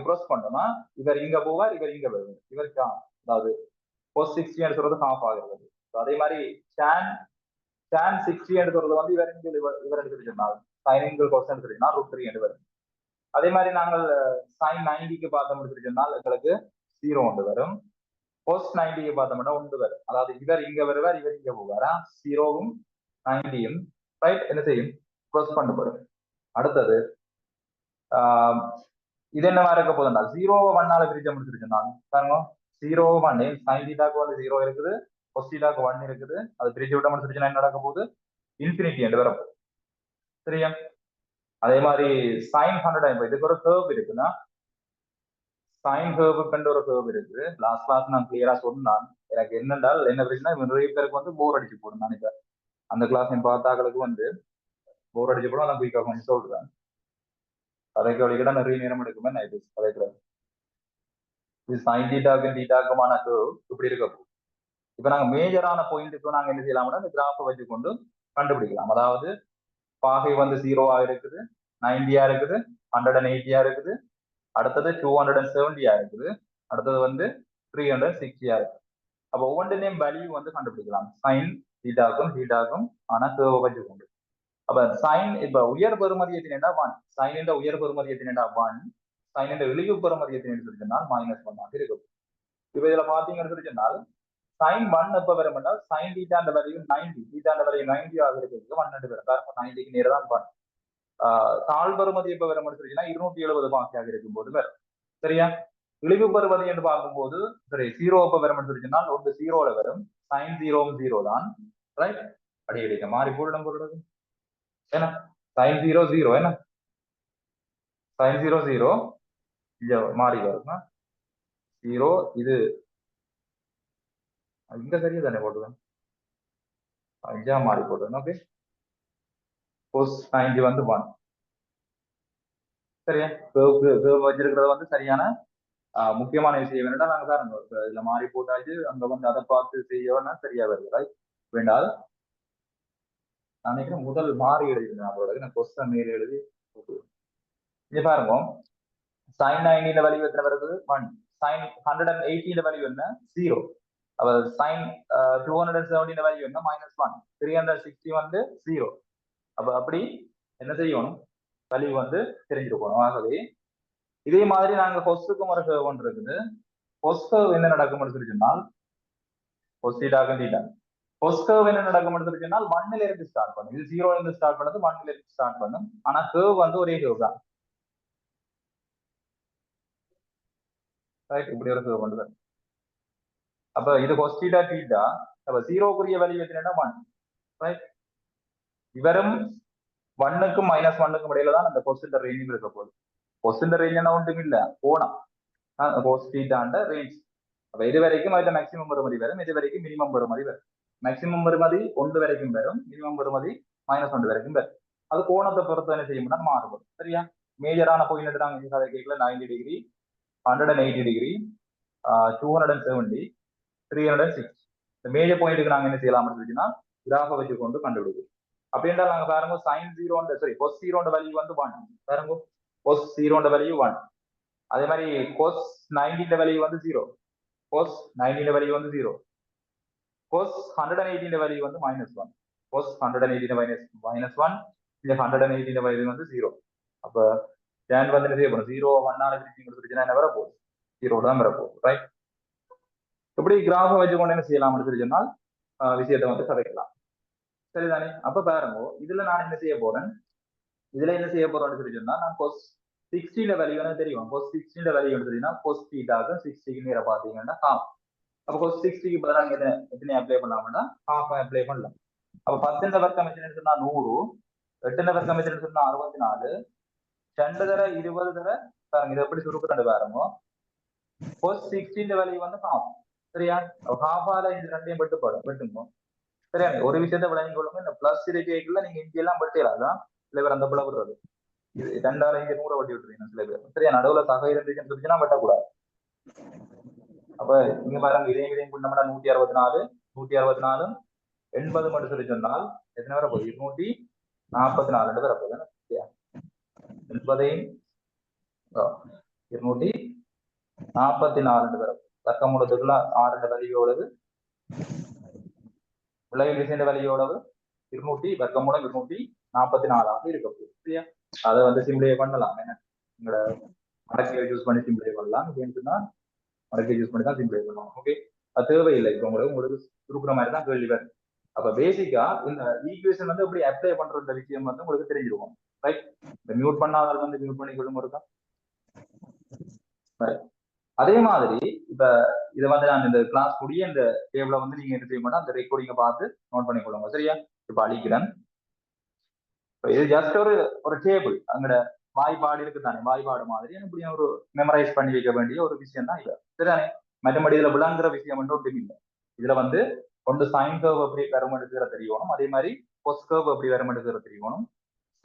cross பண்ணோம்னா இவர் இங்க போவார், இவர் இங்க வருவார், இவருக்கு அதாவது கோஸ் 60 சொல்றது ஹாஃப் ஆகிறது. அதே மாதிரி tan 60 சொல்றது வந்து இவர் எடுத்துருச்சுனால் சைன் கோஸ் எடுத்துருச்சுன்னா √3 என்று வரும். அதே மாதிரி நாங்கள் சைன் 90க்கு பார்த்தோம் எடுத்துருச்சுனால் எங்களுக்கு 0 ஒன்று வரும், கோஸ் 90க்கு பார்த்தோம்னா 1 வரும். அதாவது இவர் இங்க வருவார், இவர் இங்க போவாரா, 0வும் 90யும் ரைட் என்ன செய்யும், cross பண்ணப்படும். அடுத்தது இது என்னவா இருக்க போதுன்னா 0 1 பிரிச்ச முடிச்சிருச்சுனாங்க பாருங்க 0 1 sin தீட்டாக்கு வந்து 0 இருக்குது cos தீட்டாக்கு 1 இருக்குது அது பிரிச்சு விட்ட முடிச்சிருச்சுன்னா என்ன நடக்க போகுது இன்ஃபினிட்டி என்று வரப்போகுது சரியா அதே மாதிரி sin 100 இதுக்கு ஒரு கேர்வ் இருக்குன்னா சைன் கேர்வுக்கு ஒரு கேர்வ் இருக்கு லாஸ்ட் கிளாஸ் நான் கிளியரா சொன்னான் எனக்கு என்னென்றால் என்ன பிரச்சனை நிறைய பேருக்கு வந்து போர் அடிச்சு போடும் நினைக்கிறேன் அந்த கிளாஸ் பார்த்தாக்களுக்கு வந்து போர் அடிச்சு போடும் நான் குயிக்காக கொஞ்சம் சொல்றேன் கதைக்கு வழிகிட்ட நிறைய நேரம் எடுக்குமே நான் இது கதைக்கிறேன் இது சைன் தீட்டாக்குமான கேர்வ் இப்படி இருக்க போகும் இப்ப நாங்க மேஜரான பாயிண்ட்டுக்கு நாங்க என்ன செய்யலாம்னா இந்த கிராஃபை வச்சுக்கொண்டு கண்டுபிடிக்கலாம் அதாவது பாகை வந்து 0 இருக்குது 90 இருக்குது 180 இருக்குது அடுத்தது 270 இருக்குது அடுத்தது வந்து 360 இருக்கு அப்ப ஒவ்வொன்றிலையும் வேல்யூ வந்து கண்டுபிடிக்கலாம் சைன் தீட்டாக்கும் ஆனா கேர்வை வச்சுக்கொண்டு அப்ப சைன் இப்ப உயர் பெறுமதி எத்தினா 1 சைன் என்ற உயர் பெறுமதி எத்தினா 1 சைன் என்ற இழிவு பெறுமதி எத்தினு சொல்லிச்சுனால் -1 இருக்கும் இப்ப இதுல பாத்தீங்கன்னு சொன்னால் சைன் 1 எப்ப வரும் என்றால் சைன் தீட்டா அந்த வேல்யூ 90 தீட்டா அந்த வேல்யூ 90 ஆக இருக்கிறது 1 வரும் காரணம் 90க்கு நேரம் தான் 1 தாழ் பெறுமதி எப்ப வரும் சொல்லிச்சுன்னா 270 பாக்கியாக இருக்கும் போது வரும் சரியா இழிவு பெறுமதி என்று பார்க்கும்போது சரி 0 எப்ப வரும் சொல்லிச்சுனால் ஒன்று 0ல வரும் சைன் 0 தான் ரைட் அடி அடிக்க மாறி போடும் பொருள் என்ன சைன் 0 என்ன சைன் 0 இங்க மாறி வரும் 0 இது இங்க சரியா தானே போட்டுவேன் அஞ்சா மாறி போட்டுவேன் ஓகே கோஸ் 90 வந்து 1 சரியா கேர்வ் வச்சிருக்கிறது வந்து சரியான முக்கியமான விஷயம் என்னடா நாங்க பாருங்க இதுல மாறி போட்டாச்சு அங்க வந்து அதை பார்த்து செய்யணும்னா சரியா வருது ரைட் வேண்டால் நான் நினைக்கிறேன் முதல் மாறி எழுதிருந்தேன் அவரோட நான் கொஸ்டன் மேல எழுதி இங்க பாருங்க சைன் 90 வேல்யூ எத்தனை வருது 1 சைன் 180 வேல்யூ என்ன 0 அப்ப சைன் 270 வேல்யூ என்ன -1 360 வந்து 0 அப்ப அப்படி என்ன செய்யணும் வேல்யூ வந்து தெரிஞ்சிருக்கணும் ஆகவே இதே மாதிரி நாங்க கொஸ்டுக்கும் ஒரு கேர்வ் ஒன்று இருக்குது கொஸ்ட் என்ன நடக்கும் சொன்னால் கொஸ்ட் கேர்வ் என்ன நடக்கும் சொன்னால் 1ல இருந்து ஸ்டார்ட் பண்ணும் இது 0ல இருந்து ஸ்டார்ட் பண்ணது 1ல இருந்து ஸ்டார்ட் பண்ணும் ஆனா கேர்வ் வந்து ஒரே கேர்வ் தான் ரைட் இப்படி ஒரு கேர்வ் பண்ணுது அப்ப இது cos தீட்டா அப்ப 0க்குரிய வேல்யூ எத்தனைன்னா 1 ரைட் இவரும் 1க்கும் -1க்கும் இடையில தான் அந்த கொஸ்டின் ரேஞ்ச் இருக்க போகுது கொஸ்டின் ரேஞ்ச் என்ன ஒன்றும் இல்ல போனா cos தீட்டாண்ட ரேஞ்ச் அப்ப இது வரைக்கும் அதுல மேக்ஸிமம் பெறுமதி வரும் இது வரைக்கும் மினிமம் பெறுமதி வரும் மேக்ஸிமம் பெறுமதி 1 வரைக்கும் வரும் மினிமம் பெறுமதி -1 வரைக்கும் வரும் அது கோணத்தை பொறுத்து என்ன செய்யும்னா மாறுபடும் சரியா மேஜரான பாயிண்ட் நாங்க அதை கேட்கல 90 டிகிரி 180 டிகிரி 270 360 இந்த மேஜர் பாயிண்ட்டுக்கு நாங்க என்ன செய்யலாம் அப்படின்னா கிராஃபை வச்சு கொண்டு கண்டுபிடிக்கும் அப்படின்னா நாங்க பாருங்க சைன் 0 சாரி cos 0 வேல்யூ வந்து 1 பாருங்க cos 0 வேல்யூ 1 அதே மாதிரி cos 90 வேல்யூ வந்து 0 cos 90 வேல்யூ வந்து 0 cos 180 வேல்யூ வந்து -1 cos 180 -1 இந்த 180 வேல்யூ வந்து 0 அப்ப tan வந்து என்ன செய்யப்படும் 0 1 பிரிச்சு சொல்லிச்சுன்னா என்ன வரப்போகுது 0 தான் வரப்போகுது ரைட் இப்படி கிராஃபை வச்சு கொண்டு என்ன செய்யலாம் அப்படின்னு சொன்னால் விஷயத்தை வந்து கதைக்கலாம் சரிதானே அப்ப பாருங்க இதுல நான் என்ன செய்ய போறேன் இதுல என்ன செய்ய போறோம்னு சொல்லி சொன்னா நான் cos 60 வேல்யூ என்ன தெரியும் cos 60 வேல்யூ எடுத்தீங்கன்னா cos தீட்டாக்கு 60க்கு நேர பாத்தீங்கன்னா half அப்ப cos 60க்கு பதிலாக எத்தனை அப்ளை பண்ணலாம்னா half அப்ளை பண்ணலாம் அப்ப 10 வர்க்கம் எத்தனை சொன்னா 100 8 வர்க்கம் எத்தனை சொன்னா 64 2 தர 20 தர பாருங்க இது எப்படி சுருக்குறது பாருங்க cos 60 வேல்யூ வந்து half சரியா ஹாஃபால இந்த ரெண்டையும் வெட்டுங்க சரியா ஒரு விஷயத்த விளங்கி கொள்ளுங்க இந்த பிளஸ் இருக்கல நீங்க இங்க எல்லாம் வெட்டிடலாம் சில பேர் அந்த பிள்ளை விடுறது இது 2000 இங்க 100 வட்டி விட்டுருக்கீங்க சில பேர் சரியா நடுவுல தகை இருந்துச்சுன்னு சொல்லிச்சுன்னா வெட்டக்கூடாது அப்ப இங்க பாருங்க இதையும் பண்ணோம்னா 164 80 மட்டும் சொல்லி சொன்னால் எத்தனை வர போகுது 244 வர போகுது 244 வர தர்க்கமூலத்துக்குள்ள 6 வலியோடது விளைவு விசைந்த வலியோடது 200 வர்க்கமூலம் 244 இருக்க போகுது சரியா அதை வந்து சிம்பிளை பண்ணலாம் என்ன உங்களோட மடக்கையை யூஸ் பண்ணி சிம்பிளை பண்ணலாம் அப்படின்னா மடக்கை யூஸ் பண்ணி தான் சிம்பிளை பண்ணலாம் ஓகே அது தேவையில்லை இப்போ உங்களுக்கு சுருக்குற மாதிரி தான் கேள்வி வரும் அப்ப பேசிக்கா இந்த ஈக்குவேஷன் வந்து எப்படி அப்ளை பண்ற விஷயம் வந்து உங்களுக்கு தெரிஞ்சிருக்கும் ரைட் இந்த மியூட் பண்ணாத வந்து மியூட் பண்ணி கொள்ளும் இருக்கா அதே மாதிரி இப்ப இதை வந்து நான் இந்த கிளாஸ் கூடிய இந்த டேபிள வந்து நீங்க என்ன செய்ய மாட்டோம், அந்த ரெக்கார்டிங்கை பார்த்து நோட் பண்ணிக்கொள்ளுங்க. சரியா? இப்ப அழிக்கிறேன். இது ஜஸ்ட் ஒரு டேபிள், அங்கட வாய்ப்பாடு இருக்கு தானே, வாய்ப்பாடு மாதிரி இப்படி ஒரு மெமரைஸ் பண்ணி வைக்க வேண்டிய ஒரு விஷயம் தான் இது. சரிதானே? மற்றபடி இதுல விளங்குற விஷயம் வந்து ஒன்றும் இல்லை. இதுல வந்து ஒன்று சைன் கர்வ் எப்படி வரும் எடுக்கிற தெரியணும், அதே மாதிரி கொஸ் கர்வ் எப்படி வரும் எடுக்கிற தெரியணும்,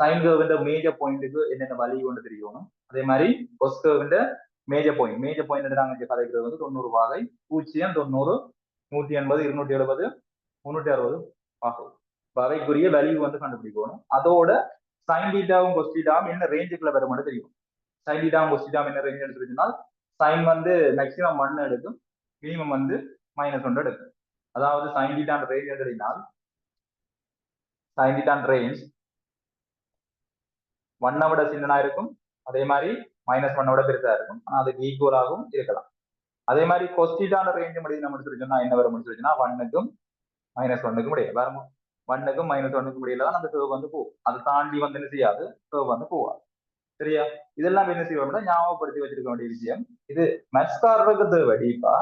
சைன் கர்வ்ன்ற மேஜர் பாயிண்ட்டுக்கு என்னென்ன வழி கொண்டு தெரியணும், அதே மாதிரி கொஸ் கர்வ்ன்ற மேஜர் பாயிண்ட் நாங்க கதைக்கிறது வந்து 90 வாகை, 0, 90, 180, 270, 360 வாகை. வகைக்குரிய வேல்யூ வந்து கண்டுபிடிக்கணும். அதோட சைன் டீட்டாவும் கொஸ் டீட்டாவும் என்ன ரேஞ்சுக்குள்ள வருமானு தெரியும். சைன் டீட்டாவும் கொஸ் டீட்டாவும் என்ன ரேஞ்ச் எடுத்துருச்சுனால் சைன் வந்து மேக்சிமம் 1 எடுக்கும், மினிமம் வந்து -1 எடுக்கும். அதாவது சைன் டீட்டான் ரேஞ்ச் எடுத்தினால் சைன் டீட்டான் ரேஞ்ச் 1 விட சின்னனா இருக்கும், அதே மாதிரி -1 விட பெருசா இருக்கும், ஆனா அதுக்கு ஈக்குவலாகவும் இருக்கலாம். அதே மாதிரி கொஸ் டீட்டான ரேஞ்ச் முடியும் நம்ம எடுத்துருச்சோம்னா என்ன வரும் சொல்லிச்சுன்னா 1க்கும் -1க்கும் இடையே வரும். 1க்கும் -1க்கும் இடையில தான் அந்த கர்வ் வந்து போகும். அதை தாண்டி வந்து என்ன செய்யாது, கர்வ் வந்து போவாது. சரியா? இதெல்லாம் என்ன செய்வோம்னா ஞாபகப்படுத்தி வச்சிருக்க வேண்டிய விஷயம். இது மேத்ஸ்காரருக்கு தேவை டீப்பா.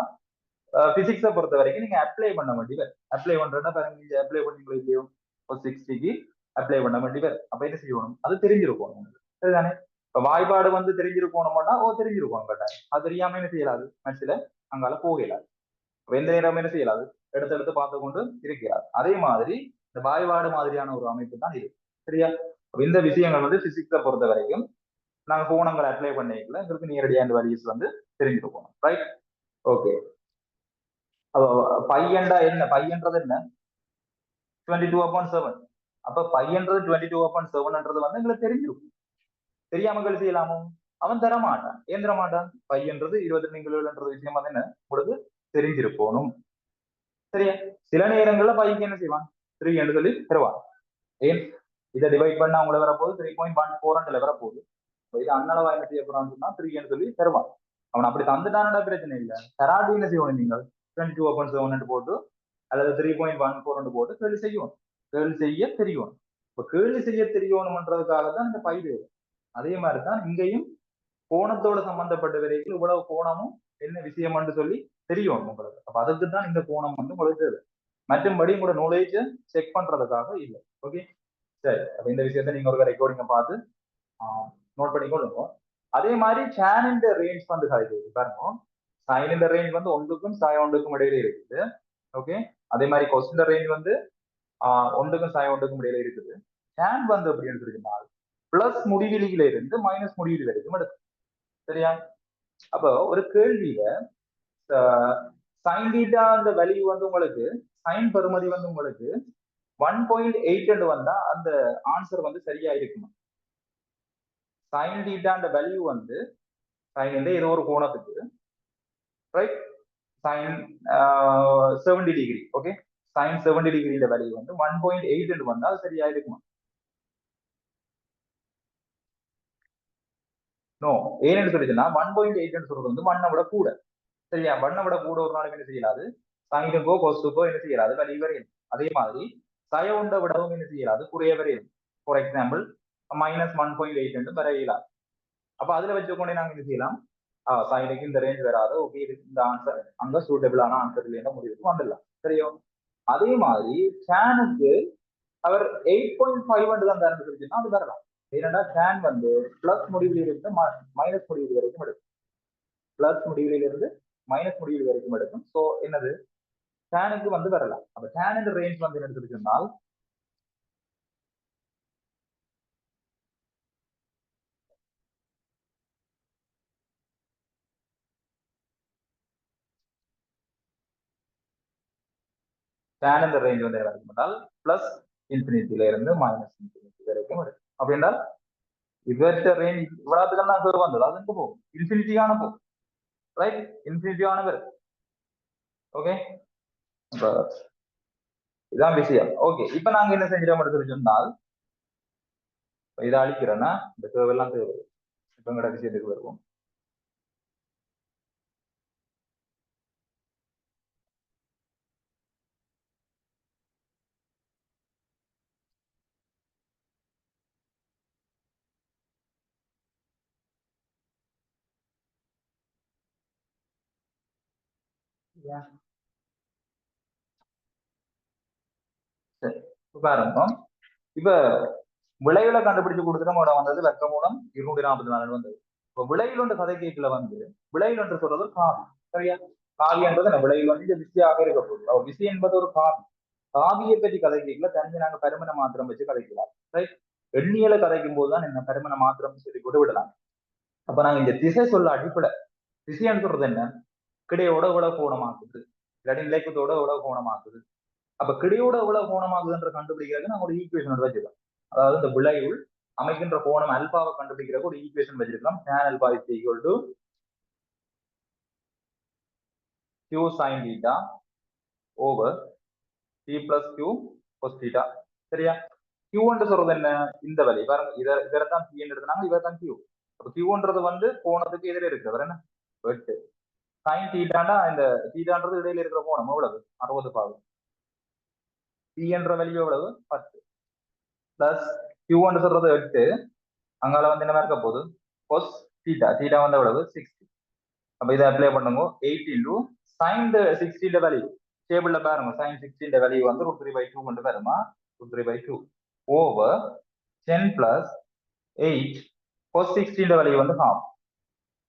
பிசிக்ஸை பொறுத்த வரைக்கும் நீங்க அப்ளை பண்ண வேண்டியவர். அப்ளை பண்றதுன்னா பாருங்க, நீங்க அப்ளை பண்ணி இல்லையோ ஒரு 60க்கு அப்ளை பண்ண வேண்டியவர். அப்ப என்ன செய்யணும், அது தெரிஞ்சிருக்கும். சரிதானே? இப்ப வாய்ப்பாடு வந்து தெரிஞ்சிருக்கணும்னா தெரிஞ்சிருக்கும் கேட்டாங்க. அது தெரியாம என்ன செய்யலாது, மேத்ஸ்ல அங்கால போகலாது. எந்த நேரம் என்ன செய்யலாது, எடுத்து பார்த்து கொண்டு இருக்கிறார். அதே மாதிரி இந்த வாய்ப்பாடு மாதிரியான ஒரு அமைப்பு தான் இது. சரியா? இந்த விஷயங்கள் வந்து பிசிக்ஸை பொறுத்த வரைக்கும் நாங்க கோணங்களை அப்ளை பண்ணிக்கல, எங்களுக்கு நேரடியாக இந்த வேல்யூஸ் வந்து தெரிஞ்சிருக்கணும். ரைட்? ஓகே. பையன்டா என்ன, பையன்றது என்ன, 22/7. அப்ப பையன்றது 22/7ன்றது வந்து எங்களுக்கு தெரிஞ்சிருக்கும். தெரியாம செய்யலாமோ? அவன் தரமாட்டான். ஏன் தரமாட்டான்? பையன்றது 22 விஷயம் வந்து என்ன உங்களுக்கு தெரிஞ்சிருக்கணும். சரியா? சில நேரங்கள்ல பையன் என்ன செய்வான், 3 என்று சொல்லி தருவான். ஏன் இதை டிவைட் பண்ணா உங்களை வரப்போகுது 3.14 வரப்போகுது. இது அண்ணளவா என்ன செய்ய போறான்னு சொன்னா 3 என்று சொல்லி தருவான். அவன் அப்படி தந்துட்டான பிரச்சனை இல்லை. தராட்டி என்ன செய்யணும், நீங்கள் 22/7 போட்டு அல்லது 3.14 போட்டு கேள்வி செய்யணும். கேள்வி செய்ய தெரியும். இப்ப கேள்வி செய்ய தெரியணும்ன்றதுக்காக தான் இந்த பயிர். அதே மாதிரிதான் இங்கேயும் கோணத்தோட சம்பந்தப்பட்ட வரைக்கும் இவ்வளவு கோணமும் என்ன விஷயம்னு சொல்லி தெரியும் உங்களுக்கு. அப்ப அதுக்கு தான் இந்த கோணம் வந்து உங்களுக்கு தேவை. மற்றும்படி உங்களோட நாலேஜ செக் பண்றதுக்காக இல்லை. ஓகே, சரி. அப்ப இந்த விஷயத்த நீங்க ஒரு ரெக்கார்டிங்க பார்த்து நோட் பண்ணிக்கொள்ளுங்க. அதே மாதிரி tan ரேஞ்ச் வந்து கிடைக்குது பாருங்க. sin ரேஞ்ச் வந்து 1க்கும் sin1க்கும் இடையில இருக்குது. ஓகே, அதே மாதிரி கொஸ்டின் ரேஞ்ச் வந்து 1க்கும் sin1க்கும் இடையில இருக்குது. tan வந்து அப்படின்னு சொல்லியிருந்தால் பிளஸ் முடிவிலியில இருந்து மைனஸ் முடிவிலி வரைக்கும் எடுக்கும். சரியா? அப்போ ஒரு கேள்வியில சைன் டீட்டா அந்த வேல்யூ வந்து உங்களுக்கு சைன் பெறுமதி வந்து உங்களுக்கு 1.8 வந்தா அந்த ஆன்சர் வந்து சரியா இருக்குமா? சைன் டீட்டா அந்த வேல்யூ வந்து சைன் ஏதோ ஒரு கோணத்துக்கு right sine 70 degree. Okay, sine 70 டிகிரியோட வேல்யூ வந்து 1.8 வந்தா அது சரியா இருக்குமா? நோ. ஏன்னு சொல்லிச்சுன்னா 1.8 சொல்றது வந்து 1 விட கூட. சரியா? 1 விட கூட ஒரு நாளைக்கு என்ன செய்யலாது, சைனுக்கோ கொஸ்டுக்கோ என்ன செய்யலாது, வேல்யூ வரையும். அதே மாதிரி சய விடவும் என்ன செய்யலாது, குறைய வரையும். ஃபார் எக்ஸாம்பிள் -1.8 வரையலாம். அப்ப அதுல வச்சுக்கொண்டே நாங்க என்ன செய்யலாம், சைனுக்கு இந்த ரேஞ்ச் வராது, ஓகே இதுக்கு இந்த ஆன்சர் அங்க சூட்டபிளான ஆன்சர் இல்லைன்னா முடிவுக்கு வந்துடலாம். சரியோ? அதே மாதிரி டேனுக்கு அவர் 8.5 தான் தரணும்னா அது வரலாம். ஏன்னா டேன் வந்து பிளஸ் முடிவில் இருந்து மைனஸ் முடிவில் வரைக்கும் எடுக்கும். பிளஸ் முடிவில் இருந்து மைனஸ் முடிவில் வரைக்கும் எடுக்கும். ஸோ என்னது, டேனுக்கு வந்து வரலாம். அப்ப டேன் ரேஞ்ச் வந்து என்ன எடுத்துக்கிட்டோம்னால் tan இந்த ரேஞ்ச் வந்து என்ன இருக்கும்னால் பிளஸ் இன்ஃபினிட்டில இருந்து மைனஸ் இன்ஃபினிட்டி வரைக்கும் இருக்கு. அப்படின்னா இவற்ற ரேஞ்ச் இவ்வளவுக்கு தான் பேர் வந்தது, அது எங்க போகும், இன்ஃபினிட்டியான போகும். ரைட், இன்ஃபினிட்டியான பேர். ஓகே, இப்ப இதான் விஷயம். ஓகே, இப்ப நாங்க என்ன செஞ்சிடோம் எடுத்து சொன்னால் இதை அழிக்கிறேன்னா இந்த தேவையெல்லாம் தேவை. இப்ப எங்கட விஷயத்துக்கு வருவோம். சரி பாருங்க இப்ப விளைவுல கண்டுபிடிச்சு கொடுத்துட்டு வந்தது வெக்க மூலம் 244 வந்தது. இப்போ விளைவில் ஒன்று கதை கேட்கல வந்து விளைவில் என்று சொல்றது காவி. சரியா? காவி என்பது விளைவில் வந்து இது விசையாக இருக்க போகுது. விசை என்பது ஒரு காவி. காவியை பற்றி கதை கேட்கல தெரிஞ்சு நாங்க பருமன மாத்திரம் வச்சு கதைக்கலாம். ரைட்? எண்ணியலை கதைக்கும் போதுதான் என்ன பருமன மாத்திரம் சொல்லி கொண்டு விடலாம். அப்ப நாங்க இந்த திசை சொல்ல அடிப்படை திசைன்னு சொல்றது என்ன? கிடையோட உலக கோணமாக்குது, இல்லாட்டி நிலைக்கத்தோட உலக கோணமாக்குது. அப்ப கிடையோட எவ்வளவு கோணமாகுதுன்ற கண்டுபிடிக்கிறதுக்கு நாங்க ஒரு ஈக்குவேஷன் வச்சிருக்கோம். அதாவது இந்த விளைவுள் அமைக்கின்ற கோணம் அல்பாவை கண்டுபிடிக்கிறதுக்கு ஒரு ஈக்குவேஷன் வச்சிருக்கோம். tan alpha is equal to q sin theta over t plus q cos theta. சரியா? q என்று சொல்றது என்ன? இந்த வழி பாருங்க, இதத்தான் p எடுத்தாங்க, இவர்தான் q. அப்ப q வந்து கோணத்துக்கு எதிரே இருக்கிறது என்ன? 8. sin theta இந்த thetaன்றது இடையில இருக்கிற கோணம் எவ்வளவு? 60 பாகம். p என்ற வேல்யூ எவ்வளவு? 10 பிளஸ் q சொல்றது 8. அங்கால வந்து என்ன இருக்க போகுது? cos theta. theta வந்து எவ்வளவு? 60. அப்ப இதை அப்ளை பண்ணுங்க. 8 into sin 60 வேல்யூ டேபிள்ல பாருங்க. sin 60 வேல்யூ வந்து √3/2 கொண்டு வருமா? √3/2 ஓவர் 10 பிளஸ் 8 cos 60 வேல்யூ வந்து half.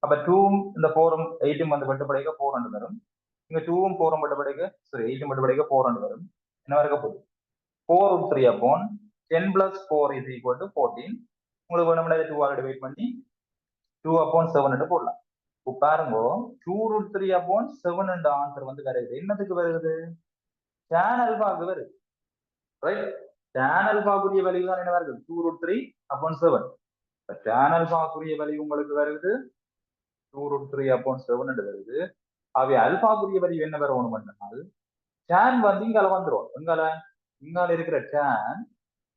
அப்ப 2 இந்த 4 8 வந்து வெட்டுப்படைக்க 4 வரும். இங்க 2 4 வெட்டுப்படைக்க 8 வெட்டுப்படைக்க 4 வரும். என்ன இருக்க போகுது? 4√3 upon 10 plus 4 is equal to 14. உங்களுக்கு வேணும்னா 2 ஆல் டிவைட் பண்ணி 2 upon 7 போடலாம். இப்போ பாருங்க 2√3 upon 7 என்ற ஆன்சர் வந்து வருது. என்னத்துக்கு வருது? tan alpha-க்கு வருது. ரைட்? tan alpha-குரிய வேல்யூ தான் என்ன வருது? 2√3 upon 7. tan alpha-குரிய வேல்யூ உங்களுக்கு வருது 2√3 upon 7 என்று வருது. அவை அல்பாக்குரிய வேல்யூ என்ன வரணும் பண்ணால் tan வந்து இங்கால வந்துடும். இங்கால இருக்கிற tan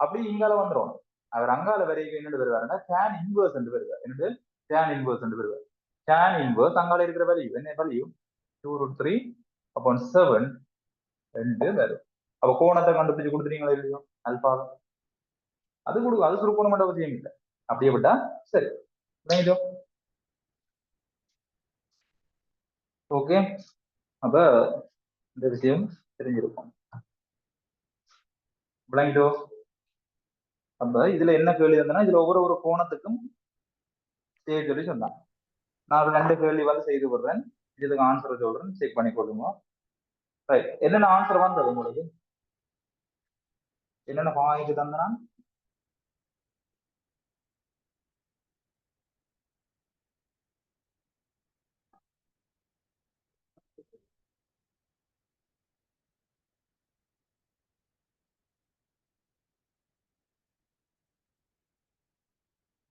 அப்படி இங்கால வந்துடும். அவர் அங்கால வரைக்கும் என்னென்று வருவாருன்னா tan இன்வர்ஸ் என்று வருவார். என்னது? tan இன்வர்ஸ் என்று வருவார். tan இன்வர்ஸ் அங்கால இருக்கிற வேல்யூ என்ன வேல்யூ? 2√3 upon 7 என்று வரும். அப்ப கோணத்தை கண்டுபிடிச்சு கொடுத்துறீங்களா இல்லையோ? அல்பா அது கொடுக்கும். அது சுருக்கோணம் மட்டும் அவசியம் இல்லை. அப்படியே விட்டா சரி. ஓகே, அப்ப இந்த விஷயம் தெரிஞ்சிருக்கும். விளங்கிட்டோ? அப்ப இதுல என்ன கேள்வி இருந்ததுன்னா இதுல ஒவ்வொரு கோணத்துக்கும் செய்ய சொல்லி சொன்னாங்க. நான் ஒரு 2 கேள்வி வந்து செய்து விடுறேன். இதுக்கு ஆன்சர் சொல்றேன், செக் பண்ணி கொள்ளுங்க. ரைட், என்னென்ன ஆன்சர் வந்தது உங்களுக்கு? என்னென்ன பாயிண்ட் தந்தனா?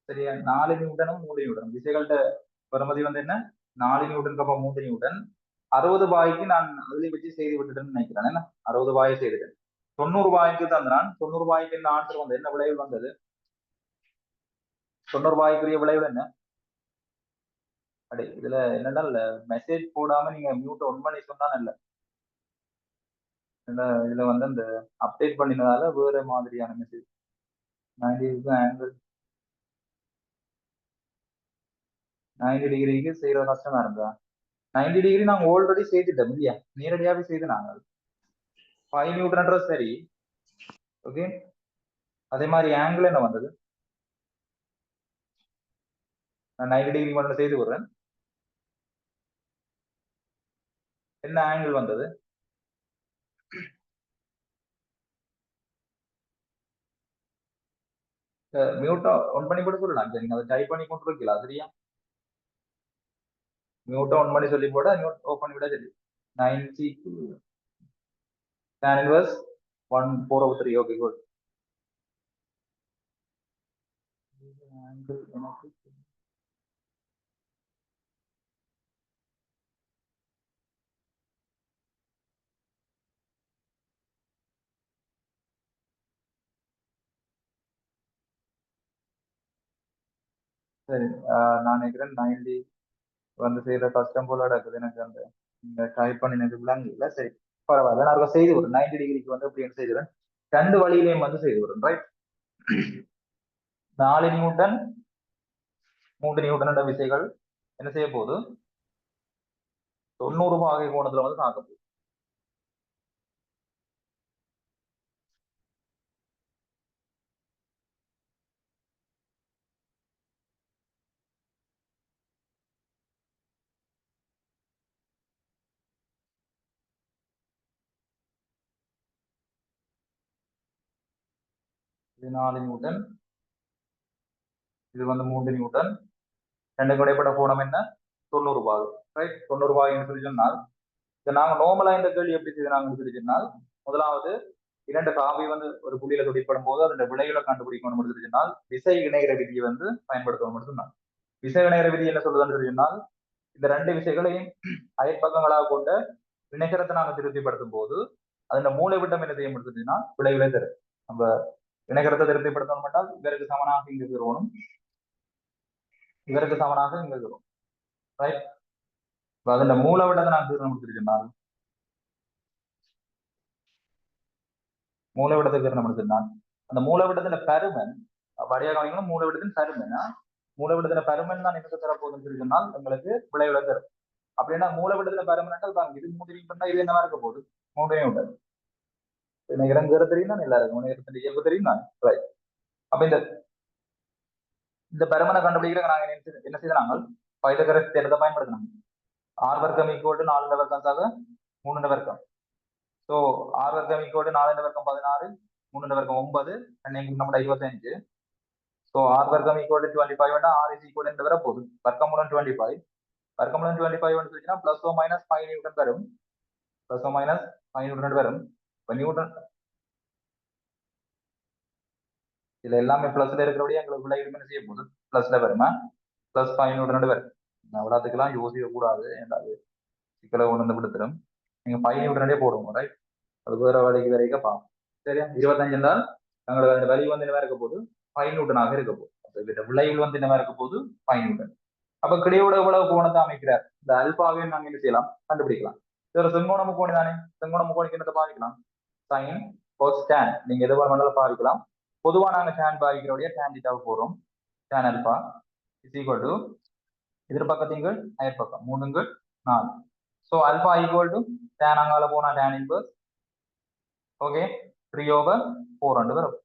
சரியா? 4 நியூட்டனும் 3 நியூட்டன் விசைகள்கிட்ட பெறுமதி வந்து என்ன? 4 நியூட்டன் கப்ப 3 நியூட்டன். 60 பாய்க்கு நான் அதிலே வச்சு செய்து விட்டுட்டேன்னு நினைக்கிறேன். என்ன 60 பாயை செய்துட்டேன். 90 பாய்க்கு தந்தான். 90 பாய்க்கு என்ன ஆன்சர் வந்து என்ன விளைவு வந்தது? 90 பாய்க்குரிய விளைவு என்ன? அடே இதுல என்னடா மெசேஜ் போடாம நீங்க மியூட் ஒன் பண்ணி சொன்னா நல்ல. இதுல வந்து அந்த அப்டேட் பண்ணினதால வேற மாதிரியான மெசேஜ். 90 ஆங்கிள் 90 டிகிரிக்கு செய்யற கஷ்டமா இருந்தா 90 டிகிரி நாங்க ஆல்ரெடி செய்துட்டோம் இல்லையா? நேரடியாவே செய்து நாங்க 5 நியூட்டன்ன்றது சரி. ஓகே, அதே மாதிரி ஆங்கிள் என்ன வந்தது? நான் 90 டிகிரி மட்டும் செய்து விடுறேன். என்ன ஆங்கிள் வந்தது? மியூட்டா ஒன் பண்ணி கூட சொல்லலாம். நீங்க அதை டைப் பண்ணி கொண்டு வைக்கலாம். சரியா? மியூட்டா ஒன் பண்ணி சொல்லி போட மியூட் ஓப்பன் விட சரி. 90 tan inverse 1/4/3. Okay good. Angle எனக்கு சரி. நான் நினைக்கிறேன் 90 வந்து செய்யற கஷ்டம் போல இருக்குது எனக்கு. அந்த நீங்க டைப் பண்ணி எனக்கு விளங்கு இல்லை. சரி பரவாயில்ல, நான் செய்து விடுறேன். 90 டிகிரிக்கு வந்து அப்படி செய்துறேன். 2 வழியிலையும் வந்து செய்து விடுறேன். ரைட், 4 நியூட்டன் 3 நியூட்டன் விசைகள் என்ன செய்ய போகுது? 90 பாகை கோணத்துல வந்து தாக்க போகுது. இது 4 நியூட்டன், இது வந்து 3 நியூட்டன். ரெண்டுக்கும் இடைப்பட்ட கோணம் என்ன? 90 பாகை. ரைட், 90 பாகைன்னு சொல்லி சொன்னால் இதை நாங்க நார்மலா இந்த கேள்வி எப்படி செய்யறாங்கன்னு சொல்லி சொன்னால், முதலாவது இரண்டு காவி வந்து ஒரு புள்ளியில துடிப்படும் போது அதோட விளைவுல கண்டுபிடிக்கணும் சொன்னால் விசை இணைகிற விதியை வந்து பயன்படுத்தணும் சொன்னால், விசை இணைகிற விதி என்ன சொல்லுதுன்னு சொல்லி சொன்னால், இந்த ரெண்டு விசைகளையும் அயற்பக்கங்களாக கொண்ட இணைகரத்தை நாங்க திருப்திப்படுத்தும் போது அதன் மூளைவிட்டம் என்ன செய்ய முடியுதுன்னா விளைவுல தரும். நம்ம இணைகரத்தை திருப்திப்படுத்தணும் என்றால் இவருக்கு சமனாக இங்கு தருவணும், இவருக்கு சமனாக இங்கு தரும். ரைட், அதன் மூலவிட்டத்தை நான் தீர்வு முடிச்சிருக்கேன். மூலவிடத்துக்கு நம்ம சொன்னால் அந்த மூலவிடத்துல பருமன் வடியாக கவனிக்கணும். மூலவிடத்தின் பருமன், மூலவிடத்துல பருமன் தான் எனக்கு தரப்போகுதுன்னு சொல்லி சொன்னால் உங்களுக்கு விளைவுல தரும். அப்படின்னா மூலவிடத்துல பருமன் பாருங்க, இது 3 பண்ணா இது என்னவா இருக்க போகுது? 3 நியூட்டன். இறங்குற தெரியும் தான் எல்லாருக்கும் இயல்பு தெரியும் தான். ரைட், அப்ப இந்த பருமனை கண்டுபிடிக்கிற நாங்க என்ன செய்யறாங்க? பைதகரஸ் தேற்றத்தை பயன்படுத்தினாங்க. ஆர் வர்க்கம் ஈக்குவல் டு 4 வர்க்கம்காக 3 வர்க்கம். ஸோ ஆர் வர்க்கம் ஈக்குவல் டு 4 வர்க்கம் 16, 3 வர்க்கம் 9, நம்மளோட 25. ஸோ ஆர் வர்க்கம் ஈக்குவல் டு 25 வேண்டாம், ஆர் இஸ் ஈக்குவல் என்று வர போகுது. வர்க்கமூலம் 25, வர்க்கமூலம் 25 சொல்லிச்சுன்னா பிளஸ் ஓ மைனஸ் 5 நியூட்டன் வரும், பிளஸ் ஓ மைனஸ் 5 நியூட்டன் வரும். இப்போ நியூட்டன் இதுல எல்லாமே பிளஸ்ல இருக்கிறபடியே எங்களுக்கு விலை என்ன செய்ய போகுது? பிளஸ்ல வருமா? பிளஸ் 5 நியூட்டன் வரும். அவ்வளோத்துக்கெல்லாம் யோசிக்க கூடாது, ஏதாவது சிக்கலை கொண்டு வந்து விடுத்துரும். நீங்க 5 நியூட்டனே போடுவோம். ரைட், அது வேற வழிக்கு வரைக்கும் பார்ப்போம். சரியா, 25 என்றால் எங்களுக்கு அந்த வலி வந்து என்ன இருக்க போகுது? 5 நியூட்டனாக இருக்க போகுது. விளைவில் வந்து என்ன இருக்க போகுது? 5 நியூட்டன். அப்ப கிடையோட எவ்வளவு கோணத்தை அமைக்கிறார்? இந்த அல்பாவையும் நாங்க என்ன செய்யலாம்? கண்டுபிடிக்கலாம். இது ஒரு செங்கோண முக்கோணி தானே. செங்கோண முக்கோணிக்கு என்னத்தை பாவிக்கலாம்? சைன், கோஸ், டேன். நீங்க எது வேணாலும் பாவிக்கலாம். பொதுவா நாங்க டேன் பாவிக்கிறோடைய டேன் தீட்டாவை போறோம். Tan alpha is equal to எதிர்பக்கத்தீங்கள் அயற்பக்கம் 3 4. So alpha equal to tan அங்கால போனா டேன் இன்வர்ஸ், ஓகே, 3/4 வரும்.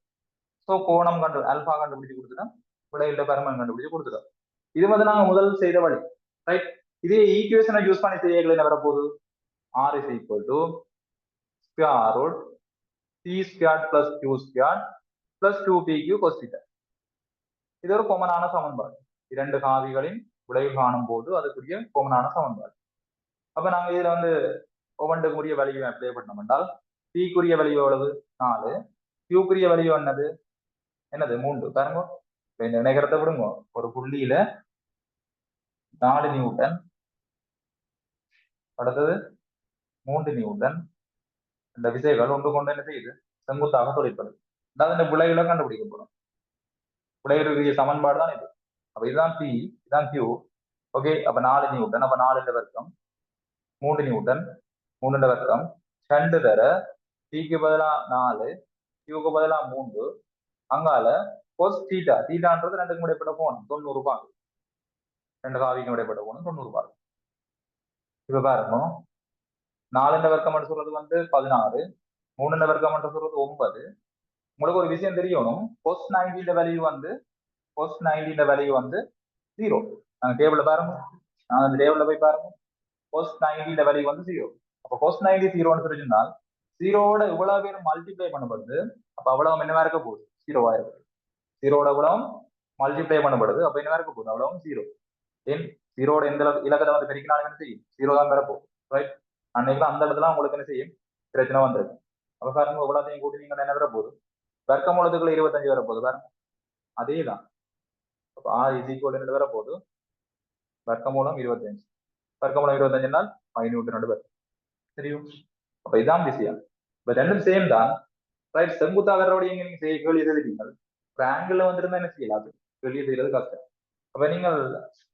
ஸோ கோணம் அல்பா கண்டுபிடிச்சு கொடுத்துட்டோம், விளையில பருமன் கண்டுபிடிச்சு கொடுத்துட்டோம். இது வந்து நாங்க முதல் செய்த வழி. ரைட், இதே ஈக்குவேஷனை யூஸ் பண்ணி செய்யல என்ன வரப்போகுது? R is equal to square root C square plus Q square plus 2pq cos θ. இது ஒரு காமனான சமன்பாடு. இரண்டு காவிகளின் விளைவு காணும் போது அதுக்குரிய காமனான சமன்பாடு. அப்ப நாங்க இதுல வந்து ஒவ்வொன்றுக்குரிய வலியை அப்ளை பண்ணோம் என்றால் பிக்குரிய வலிவு எவ்வளவு? 4, கியூக்குரிய வலிவு என்னது? 3. பாருங்க, இந்த இணைகரத்தை விடுங்க. ஒரு புள்ளியில 4 நியூட்டன், அடுத்தது 3 நியூட்டன். இந்த விசைகள் ஒன்று கொண்டு என்ன செய்யுது? செங்குத்தாக தொழிற்படுது. அதாவது இந்த விளைவுல கண்டுபிடிக்கப்படும். விளைவுடைய சமன்பாடு தான் இது. அப்ப இதுதான் பி, இதுதான் கியூ. ஓகே, அப்ப 4 நியூட்டன், அப்ப 4 வர்க்கம் 3 நியூட்டன், 3 வர்க்கம் 2 தர பிக்கு பதிலா 4, கியூக்கு பதிலா 3. அங்கால கோஸ் தீட்டா, தீட்டான்றது ரெண்டுக்கும் இடைப்பட்ட கோணம் 90 ரூபாய். ரெண்டு காவிக்கும் இடைப்பட்ட கோணம் 90 ரூபாய். இப்ப பாருங்க, 4 வர்க்கம் சொல்றது வந்து 16, 3 வர்க்கம் சொல்றது 9. உங்களுக்கு ஒரு விஷயம் தெரியணும், கோஸ் 90 வேல்யூ வந்து கோஸ் 90 வேல்யூ வந்து 0. நாங்க டேபிள்ல பாருங்க, நான் அந்த டேபிள்ல போய் பாருங்க, கோஸ் 90 வேல்யூ வந்து 0. அப்ப கோஸ் 90 0ன்னு சொல்லிச்சுனால் 0வோட இவ்வளவு பேர் மல்டிப்ளை பண்ணப்படுது. அப்ப அவ்வளவு என்னவா இருக்க போகுது? 0வா இருக்கு. 0வோட இவ்வளவு மல்டிப்ளை பண்ணப்படுது, அப்ப என்னவா இருக்க போகுது? அவ்வளவும் 0. ஏன் 0வோட எந்த இலக்கத்தை வந்து பெருக்கினாலும் என்ன செய்யும்? 0 தான் பெறப்போகும். ரைட், அன்னைக்கு அந்த இடத்துல உங்களுக்கு என்ன செய்யும்? பிரச்சனை வந்திருக்கு. அப்ப பாருங்க, இவ்வளோத்தையும் கூட்டி நீங்க என்ன வர போகுது? வர்க்க மூலத்துக்குள்ள 25 வரப்போகுது. பாருங்க, அதே தான். அப்ப ஆர் இஸ் ஈக்குவல் என்று வரப்போகுது வர்க்க மூலம் 25. வர்க்க மூலம் 25 5 நியூட்டன் வரும். தெரியும்? அப்ப இதான் விஷயம். இப்ப ரெண்டும் சேம் தான். ரைட், செங்குத்தா வரவோட நீங்க செய்ய கேள்வி எழுதிட்டீங்க. ஆங்கிள் வந்துருந்தா என்ன செய்யலாம்? கேள்வி செய்யறது கஷ்டம். அப்ப நீங்கள்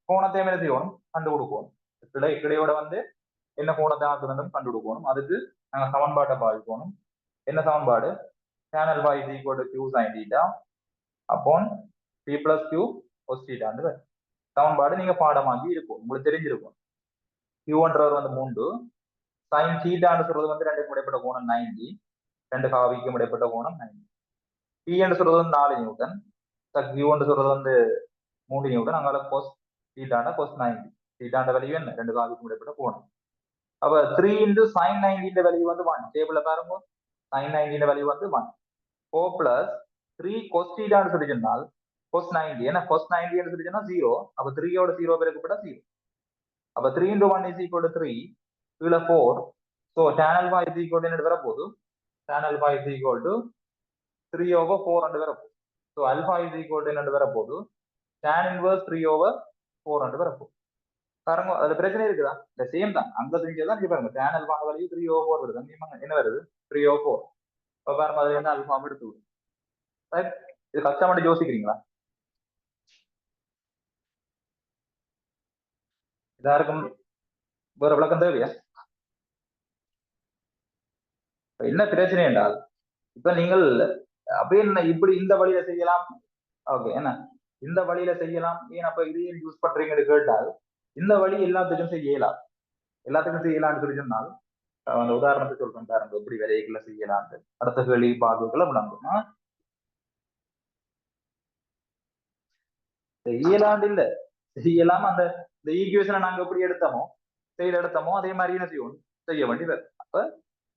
கோணத்தை என்ன செய்யணும்? கண்டு கொடுக்கணும். கிடையோட வந்து என்ன கோணத்தை ஆக்குதுன்னு கண்டு கொடுக்கணும். அதுக்கு நாங்க சமன்பாட்டை பாதிக்கணும். என்ன சமன்பாடு? tan alpha is equal to q sin theta upon p plus q cos theta. சமன்பாடு நீங்க பாடமாக்கி இருக்கும், உங்களுக்கு தெரிஞ்சிருக்கும். q கியூன்றவர் வந்து 3, சைன் தீட்டான்னு சொல்றது வந்து 2க்கும் இடைப்பட்ட கோணம் 90, 2 காவிக்கும் இடைப்பட்ட கோணம் 90. பி என்று சொல்றது வந்து 4 நியூட்டன், கியூன்னு சொல்றது வந்து 3 நியூட்டன், அங்கால கோஸ் தீட்டான கோஸ் 90. தீட்டாண்ட வேல்யூ என்ன? 2 காவிக்கும் இடைப்பட்ட கோணம். அப்ப 3 into sin 90 வேல்யூ வந்து 1. டேபிள்ல பாருங்க, sin 90 வேல்யூ வந்து 1. 4 plus 3 cos தீட்டான்னு சொல்லி சொன்னால் cos 90, ஏன்னா cos 90 என்று சொல்லி சொன்னா 0, அப்ப 3 ஓட 0 பெருக்கப்பட்ட 0. அப்ப 3 into 1 is equal to 3, கீழே 4. So tan alpha is equal to என்ன வரப்போகுது? Tan alpha is equal to 3 over 4 என்று வரப்போகுது. So alpha is equal to என்ன வரப்போகுது? Tan inverse 3 over 4 என்று வரப்போகுது. பாருங்க, அதுல பிரச்சனை இருக்குதா? இந்த சேம் தான், அங்க செஞ்சதான் இங்க பாருங்க, tan alpha வேல்யூ 3 over 4 வருது, அங்க என்ன வருது? 3 over 4. அப்ப பாருங்க, அதுல என்ன alpha எடுத்து விடும். ரைட், இது கஷ்டமாட்டு யோசிக்கிறீங்களா? எல்லாருக்கும் வேற விளக்கம் தேவையா? என்ன பிரச்சனை என்றால், இப்ப நீங்கள் அப்படியே இப்படி இந்த வழியில செய்யலாம், ஓகே, என்ன இந்த வழியில செய்யலாம், ஏன் அப்ப இதையும் யூஸ் பண்றீங்கன்னு கேட்டால், இந்த வழி எல்லாத்துக்கும் செய்யலாம், எல்லாத்துக்கும் செய்யலாம்னு சொல்லி சொன்னால், அந்த உதாரணத்தை சொல்றேன் பாருங்க, எப்படி விலைகளை செய்யலாம். அடுத்த கேள்வி பாகுகளை விளங்குமா? செய்யலாண்டு இல்ல, செய்யலாம். அந்த ஈக்குவேஷனை நாங்க எப்படி எடுத்தோமோ அதே மாதிரி என்ன செய்வோம், செய்ய வேண்டியது. அப்ப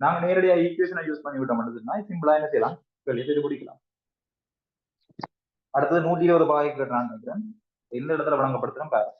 நாங்க நேரடியா ஈக்குவேஷனை யூஸ் பண்ணி விட்டோம்னா சிம்பிளா என்ன செய்யலாம், கேள்வி செய்து முடிக்கலாம். அடுத்தது 120 பாகை கேட்டான்னு நினைக்கிறேன், எந்த இடத்துல வழங்கப்படுத்துறோம் பாரு.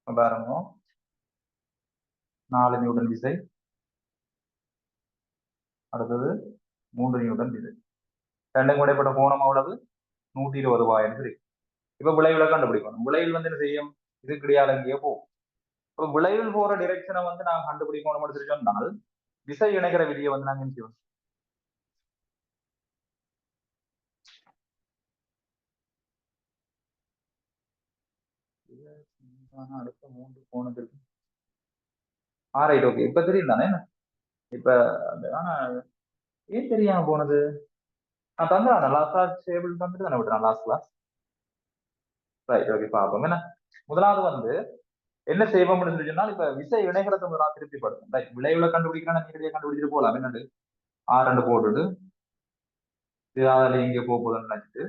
பாருங்க, 4 நியூட்டன் விசை, அடுத்தது 3 நியூட்டன் விசை, ரெண்டும் இடைப்பட்ட கோணம் அவ்வளவு 120 பாகை இருக்கு. இப்ப விளைவுல கண்டுபிடிக்கணும். விளைவில் வந்து என்ன செய்யும், இது கிடையாது, எங்கேயோ போகும். இப்போ விளைவில் போற டிரெக்ஷனை வந்து நாங்க கண்டுபிடிக்கணும் சொன்னால், விசை இணைக்கிற விதியை வந்து நாங்க என்ன செய்வோம், அடுத்த 3 கோணத்திற்கு ரைட், ஓகே, இப்ப தெரியும் தானே. இப்ப ஆனா ஏன் தெரியாம போனது, நான் தந்துடுறேன் லாஸ்ட் கிளாஸ் டேபிள் தந்துட்டு தானே விட்டுறேன் லாஸ்ட் கிளாஸ். ரைட், ஓகே, பார்ப்போம். என்ன முதலாவது வந்து என்ன செய்வோம்னு சொல்லி சொன்னால், இப்ப விசை இணைகிறத முதலாவது திருப்திப்படுத்தும். ரைட், விளைவுல கண்டுபிடிக்கிறேன், நேரடியாக கண்டுபிடிச்சிட்டு போகலாம். என்னது R2 போட்டுட்டு இதால இங்கே போகுதுன்னு நினைச்சிட்டு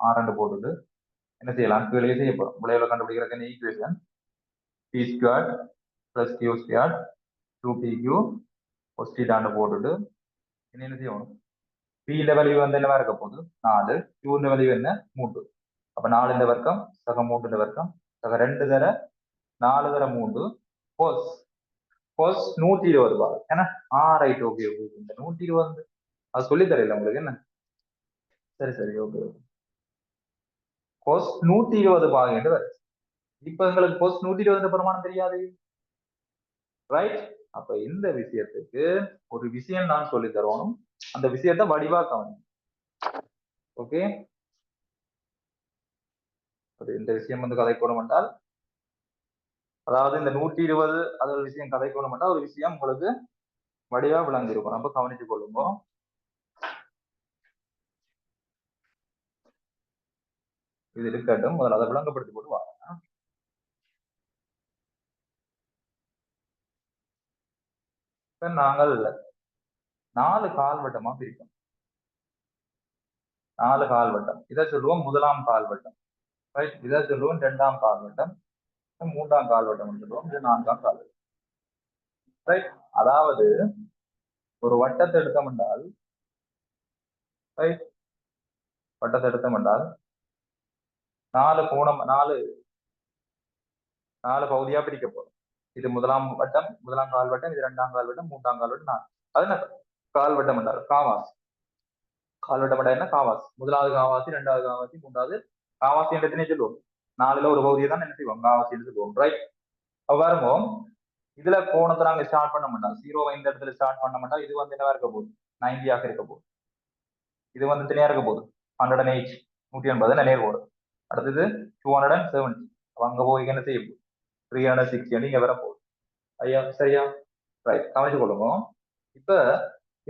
R2 போட்டுட்டு என்ன செய்யலாம், கீழே செய்ய போறோம். விளைவுல கண்டுபிடிக்கிறதுக்கு ஈக்குவேஷன் P² + Q² 2PQ ஒஸ்டிடாண்டு போட்டுட்டு என்ன செய்யணும், P இந்த வேல்யூ வந்து என்னவா இருக்க போகுது 4, Q இந்த வேல்யூ என்ன 3. அப்ப 4 இந்த வர்க்கம் சக 3 இந்த வர்க்கம் சக 2 தர 4 தர 3 கோஸ் 120 பாரு. ஏன்னா ரைட், ஓகே, ஓகே, இந்த 120 அது சொல்லி தரல உங்களுக்கு, என்ன சரி, ஓகே, கோஸ் 120 பாகை என்று வருது. இப்ப எங்களுக்கு கோஸ் 120 பிரமாணம் தெரியாது, ரைட். அப்ப இந்த விஷயத்துக்கு ஒரு விஷயம் நான் சொல்லி தரணும், அந்த விஷயத்தை வடிவாக்கணும். ஓகே, இந்த விஷயம் வந்து கதைக்கணும் என்றால், அதாவது இந்த 120 அது ஒரு விஷயம் கதைக்கணும் என்றால், ஒரு விஷயம் உங்களுக்கு வடிவா விளங்கி இருக்கும். அப்ப கவனிச்சு கொள்ளுங்க. இது இருக்கட்டும், முதல்ல அதை விளங்கப்படுத்தி போட்டு வாங்க. நாங்கள் 4 கால்வட்டமா பிரிப்போம். 4 கால்வட்டம், இதை சொல்லுவோம் முதலாம் கால்வட்டம், ரைட். இதை சொல்லுவோம் 2ஆம் கால்வட்டம், 3ஆம் கால்வட்டம் சொல்லுவோம், இது 4ஆம் கால்வட்டம், ரைட். அதாவது ஒரு வட்டத்தை எடுத்தோம் என்றால், ரைட், வட்டத்தை எடுத்தோம் என்றால் 4 கோணம் 4 4 பகுதியா பிரிக்க போறோம். இது முதலாம் வட்டம், முதலாம் கால் வட்டம், இது 2ஆம் கால் வட்டம், 3ஆம் கால் வட்டம், 4. அது என்ன கால் வட்டம் என்றால் காவாஸ். கால் வட்டம் என்றால் என்ன காவாஸ். முதலாவது காவாசி, 2வது காவாசி, 3வது காவாசி என்று எத்தனை சொல்லுவோம்? 4ல ஒரு பகுதியை தான் என்ன செய்வோம்? காவாசி என்று சொல்லுவோம். ரைட். பாருங்க, இதுல கோணத்தை நாங்க ஸ்டார்ட் பண்ண மாட்டோம். 0 இந்த இடத்துல ஸ்டார்ட் பண்ண மாட்டோம். இது வந்து என்னவா இருக்க போகுது? 90 இருக்க போகுது. இது வந்து தனியா இருக்க போகுது 108 180 நேர் போகுது. அடுத்தது 270 அங்க போய் என்ன செய்ய போகுது? 360 நீங்க வர போகுது. ஐயா சரியா? ரைட், கவனிச்சு கொள்ளுங்க. இப்ப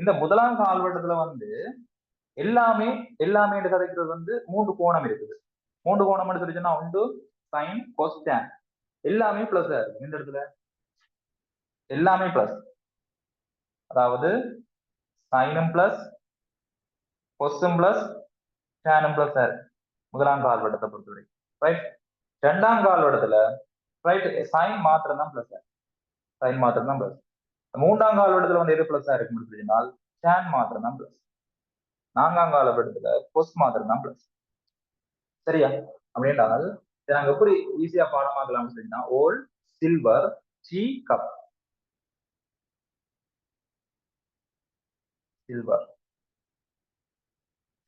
இந்த முதலாம் கால்வட்டத்துல வந்து எல்லாமே எல்லாமே கதைக்கிறது வந்து 3 கோணம் இருக்குது. 3 கோணம் எடுத்துச்சுன்னா உண்டு சைன் கோஸ் டேன். எல்லாமே பிளஸ் இருக்கு இந்த இடத்துல. எல்லாமே பிளஸ், அதாவது சைனும் பிளஸ், கொசும் பிளஸ், டேனும் பிளஸ் முதலாம் கால்வட்டத்தை பொறுத்தவரை. ரைட். 2ஆம் கால்வட்டத்துல ரைட் சைன் மாத்திரம் தான் பிளஸ், சைன் மாத்திரம் தான் பிளஸ். 3ஆம் கால்வட்டத்துல வந்து எது பிளஸ் இருக்குன்னு சொல்லினால் டேன் மாத்திரம் தான் பிளஸ். 4ஆம் காலகட்டத்துல கொஸ் மாத்திரம் தான் பிளஸ். சரியா? அப்படின்றால் நாங்க எப்படி ஈஸியா பாடமாக்கலாம்னு சொல்லினா old silver tea cup, silver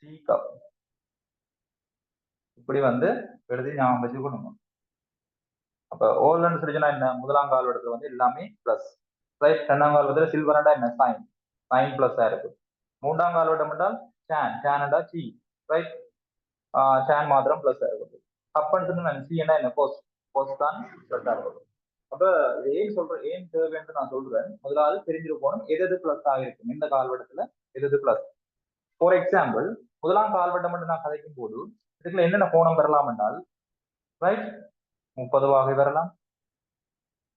tea cup இப்படி வந்து எழுதி ஞாபகம் வச்சுக்கணும். அப்ப ஓல்டுன்னு சொல்லிச்சுன்னா என்ன? முதலாம் கால்வட்டத்துல வந்து எல்லாமே பிளஸ். ரைட். 2ஆம் கால்வட்டத்துல சில்வர்டா என்ன? சைன், சைன் பிளஸ் இருக்கு. 3ஆம் கால்வட்டம் என்றால் டேன், டேன் என்றா டி. ரைட். டேன் மாத்திரம் பிளஸ் இருக்குது. கப்னு சொன்னா சி என்ன? கோஸ், கோஸ் தான் பிளஸ் இருக்குது. அப்ப ஏன் சொல்றேன், ஏன் தேவைன்னு நான் சொல்றேன். முதலாவது தெரிஞ்சிருக்கணும் எது பிளஸ் ஆகிருக்கும் இந்த கால்வட்டத்துல, எது பிளஸ். ஃபார் எக்ஸாம்பிள் முதலாம் கால்வட்டம் மட்டும் நான் கதைக்கும் போது இதுக்குள்ள என்னென்ன கோணம் பெறலாம் என்றால் ரைட் 30 பாகை வரலாம்,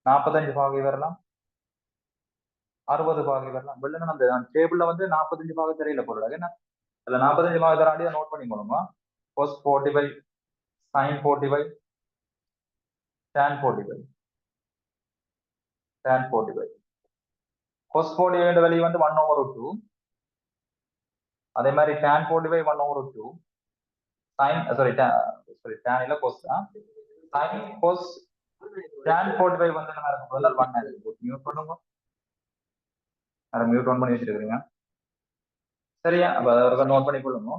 45 பாகை வரலாம், 60 பாகை வரலாம். வெள்ளன அந்த டேபிள்ல வந்து 45 பாகை தெரியல பொருள் என்ன அதுல 45 பாகை தராண்டியா note பண்ணிக்கணுமா? cos 45, sin 45, tan 45, tan 45. cos 45 value வந்து 1/2. அதே மாதிரி tan 45 1/2. sin tan இல்ல cos தான். sin cos tan 45 வந்து என்ன இருக்கும்? பதிலா 1 இருக்கு. மியூட் பண்ணுங்க. அத மியூட் ஆன் பண்ணி வச்சிருக்கீங்க. சரியா? அப்ப அத நோட் பண்ணி கொள்ளுங்க.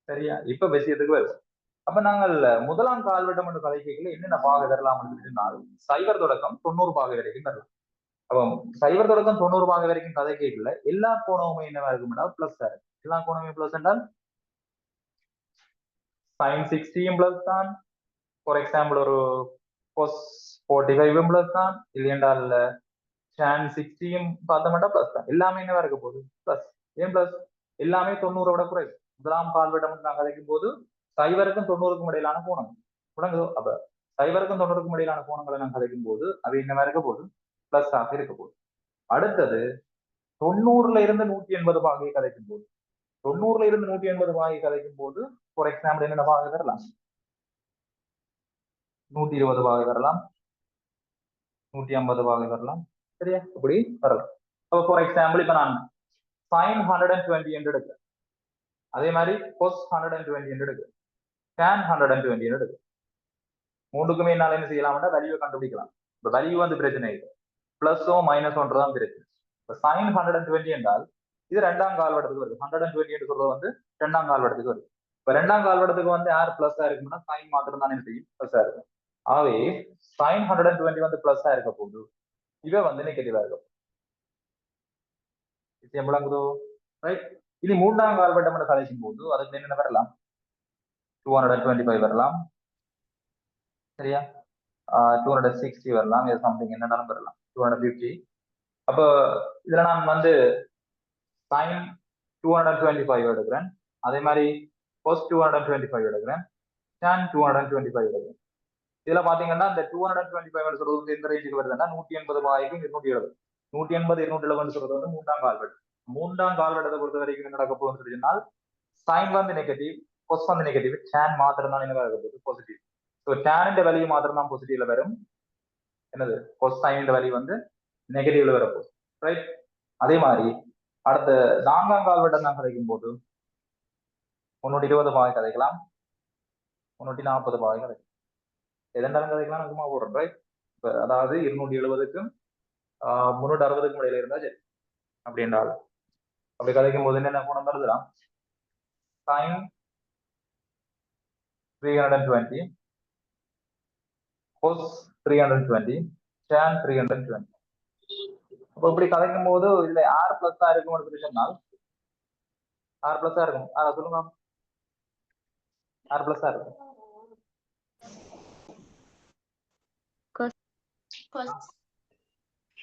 சரியா? இப்ப விஷயத்துக்கு வருவோம். அப்ப நாங்கள் முதலாம் கால்வட்டம் என்ற கதைக்கைகள் என்னென்ன பாகை தரலாம் அப்படின்னு சைபர் தொடக்கம் 90 பாகை வரைக்கும் தரலாம். அப்போ சைபர் தொடக்கம் 90 பாகை வரைக்கும் கதைக்கைகள்ல எல்லா கோணமுமே என்னவா இருக்கும்னா பிளஸ் இருக்கு. எல்லா கோணமுமே பிளஸ் என்றால் sin 60 பிளஸ் தான். ஃபார் எக்ஸாம்பிள் ஒரு cos 45 பிளஸ் தான். இல்லையென்றால் tan 60 பார்த்த மாட்டா பிளஸ் தான். எல்லாமே என்னவா இருக்க போகுது? பிளஸ். ஏன் பிளஸ்? எல்லாமே 90 விட குறைவு. முதலாம் கால்வட்டம் நான் கதைக்கும் போது சைபருக்கும் 90க்கும் இடையிலான கோணம் விளங்குதோ? அப்ப சைபருக்கும் 90க்கும் இடையிலான கோணங்களை நான் கதைக்கும் போது அது என்னவா இருக்க போகுது? பிளஸ் ஆக இருக்க போகுது. அடுத்தது 90ல இருந்து 180 பாகையை கதைக்கும் போது, 90ல இருந்து 180 பாகையை கதைக்கும் போது ஃபார் எக்ஸாம்பிள் என்னென்ன பாகை வரலாம்? 120 பாகை வரலாம், 150 பாகை வரலாம். சரியா? இப்படி வரலாம். அப்ப ஃபார் எக்ஸாம்பிள் இப்ப நான் sin 120 என்று எடுக்கிறேன். அதே மாதிரி cos 120 என்று எடுக்கிறேன், tan 120 என்று எடுக்கிறேன். மூணுக்குமே என்னால என்ன செய்யலாம்னா வேல்யூவை கண்டுபிடிக்கலாம். இப்ப வேல்யூ வந்து பிரச்சனை இல்லை, பிளஸோ மைனஸோன்றதான் பிரச்சனை. இப்ப sin 120 என்றால் இது 2ஆம் கால்வட்டத்துக்கு வருது. 120 என்று சொல்றது வந்து 2ஆம் கால்வட்டத்துக்கு வருது. இப்ப 2ஆம் கால்வட்டத்துக்கு வந்து யார் பிளஸ் இருக்கும்னா சைன் மாத்திரம் தான் என்ன செய்யும்? பிளஸ் இருக்கும். ஆகவே sin 120 வந்து பிளஸ் இருக்க போகுது, இவ வந்து நெகட்டிவா இருக்கும். ரைட். இனி 3ஆம் கால்வட்டம் கதைக்கும் போது அதுக்கு என்னென்ன வரலாம்? 225 வரலாம். சரியா? 260 வரலாம். இது சம்திங் என்னன்னாலும் வரலாம். 250. அப்போ இதுல நான் வந்து sin 225 எடுக்கிறேன். அதே மாதிரி cos 225 எடுக்கிறேன், tan 225 எடுக்கிறேன். இதுல பாத்தீங்கன்னா இந்த 225 சொல்றது வந்து எந்த ரேஞ்சுக்கு வருதுன்னா 180 பாய்க்கு 270. 180 211 சொல்றது வந்து 3ஆம் கால்வட்டம். 3ஆம் கால்வட்டத்தை பொறுத்த வரைக்கும் என்ன நடக்க போகுதுன்னு சொல்லினால் சைன் வந்து நெகட்டிவ், cos வந்து நெகட்டிவ், tan மாத்திரம் தான் என்ன இருக்க போகுது? பாசிட்டிவ். ஸோ tan வேல்யூ மாத்திரம் தான் பாசிட்டிவ்ல வரும். என்னது? cosine வேல்யூ வந்து நெகட்டிவ்ல வரப்போகுது. ரைட். அதே மாதிரி அடுத்த 4ஆம் கால்வட்டம் தான் கதைக்கும் போது 320 பாகை கதைக்கலாம், 340 பாகை கதைக்கலாம். எதெண்டாலும் கதைக்கலாம் நான் சும்மா போடுறேன் ரைட். இப்போ அதாவது 270க்கும் 360க்கும் இடையில இருந்தா சரி அப்படி என்றால் அப்படி கதைக்கும் போது என்ன கோணம் வருதுலாம் sin 320 cos 320 tan 320. அப்போ இப்படி கதைக்கும் போது இதுல ஆர் பிளஸ் ஆ இருக்கும் சொல்லி சொன்னால் ஆர் பிளஸ் ஆ இருக்கும். சொல்லுங்க ஆர் பிளஸ் ஆ இருக்கும்.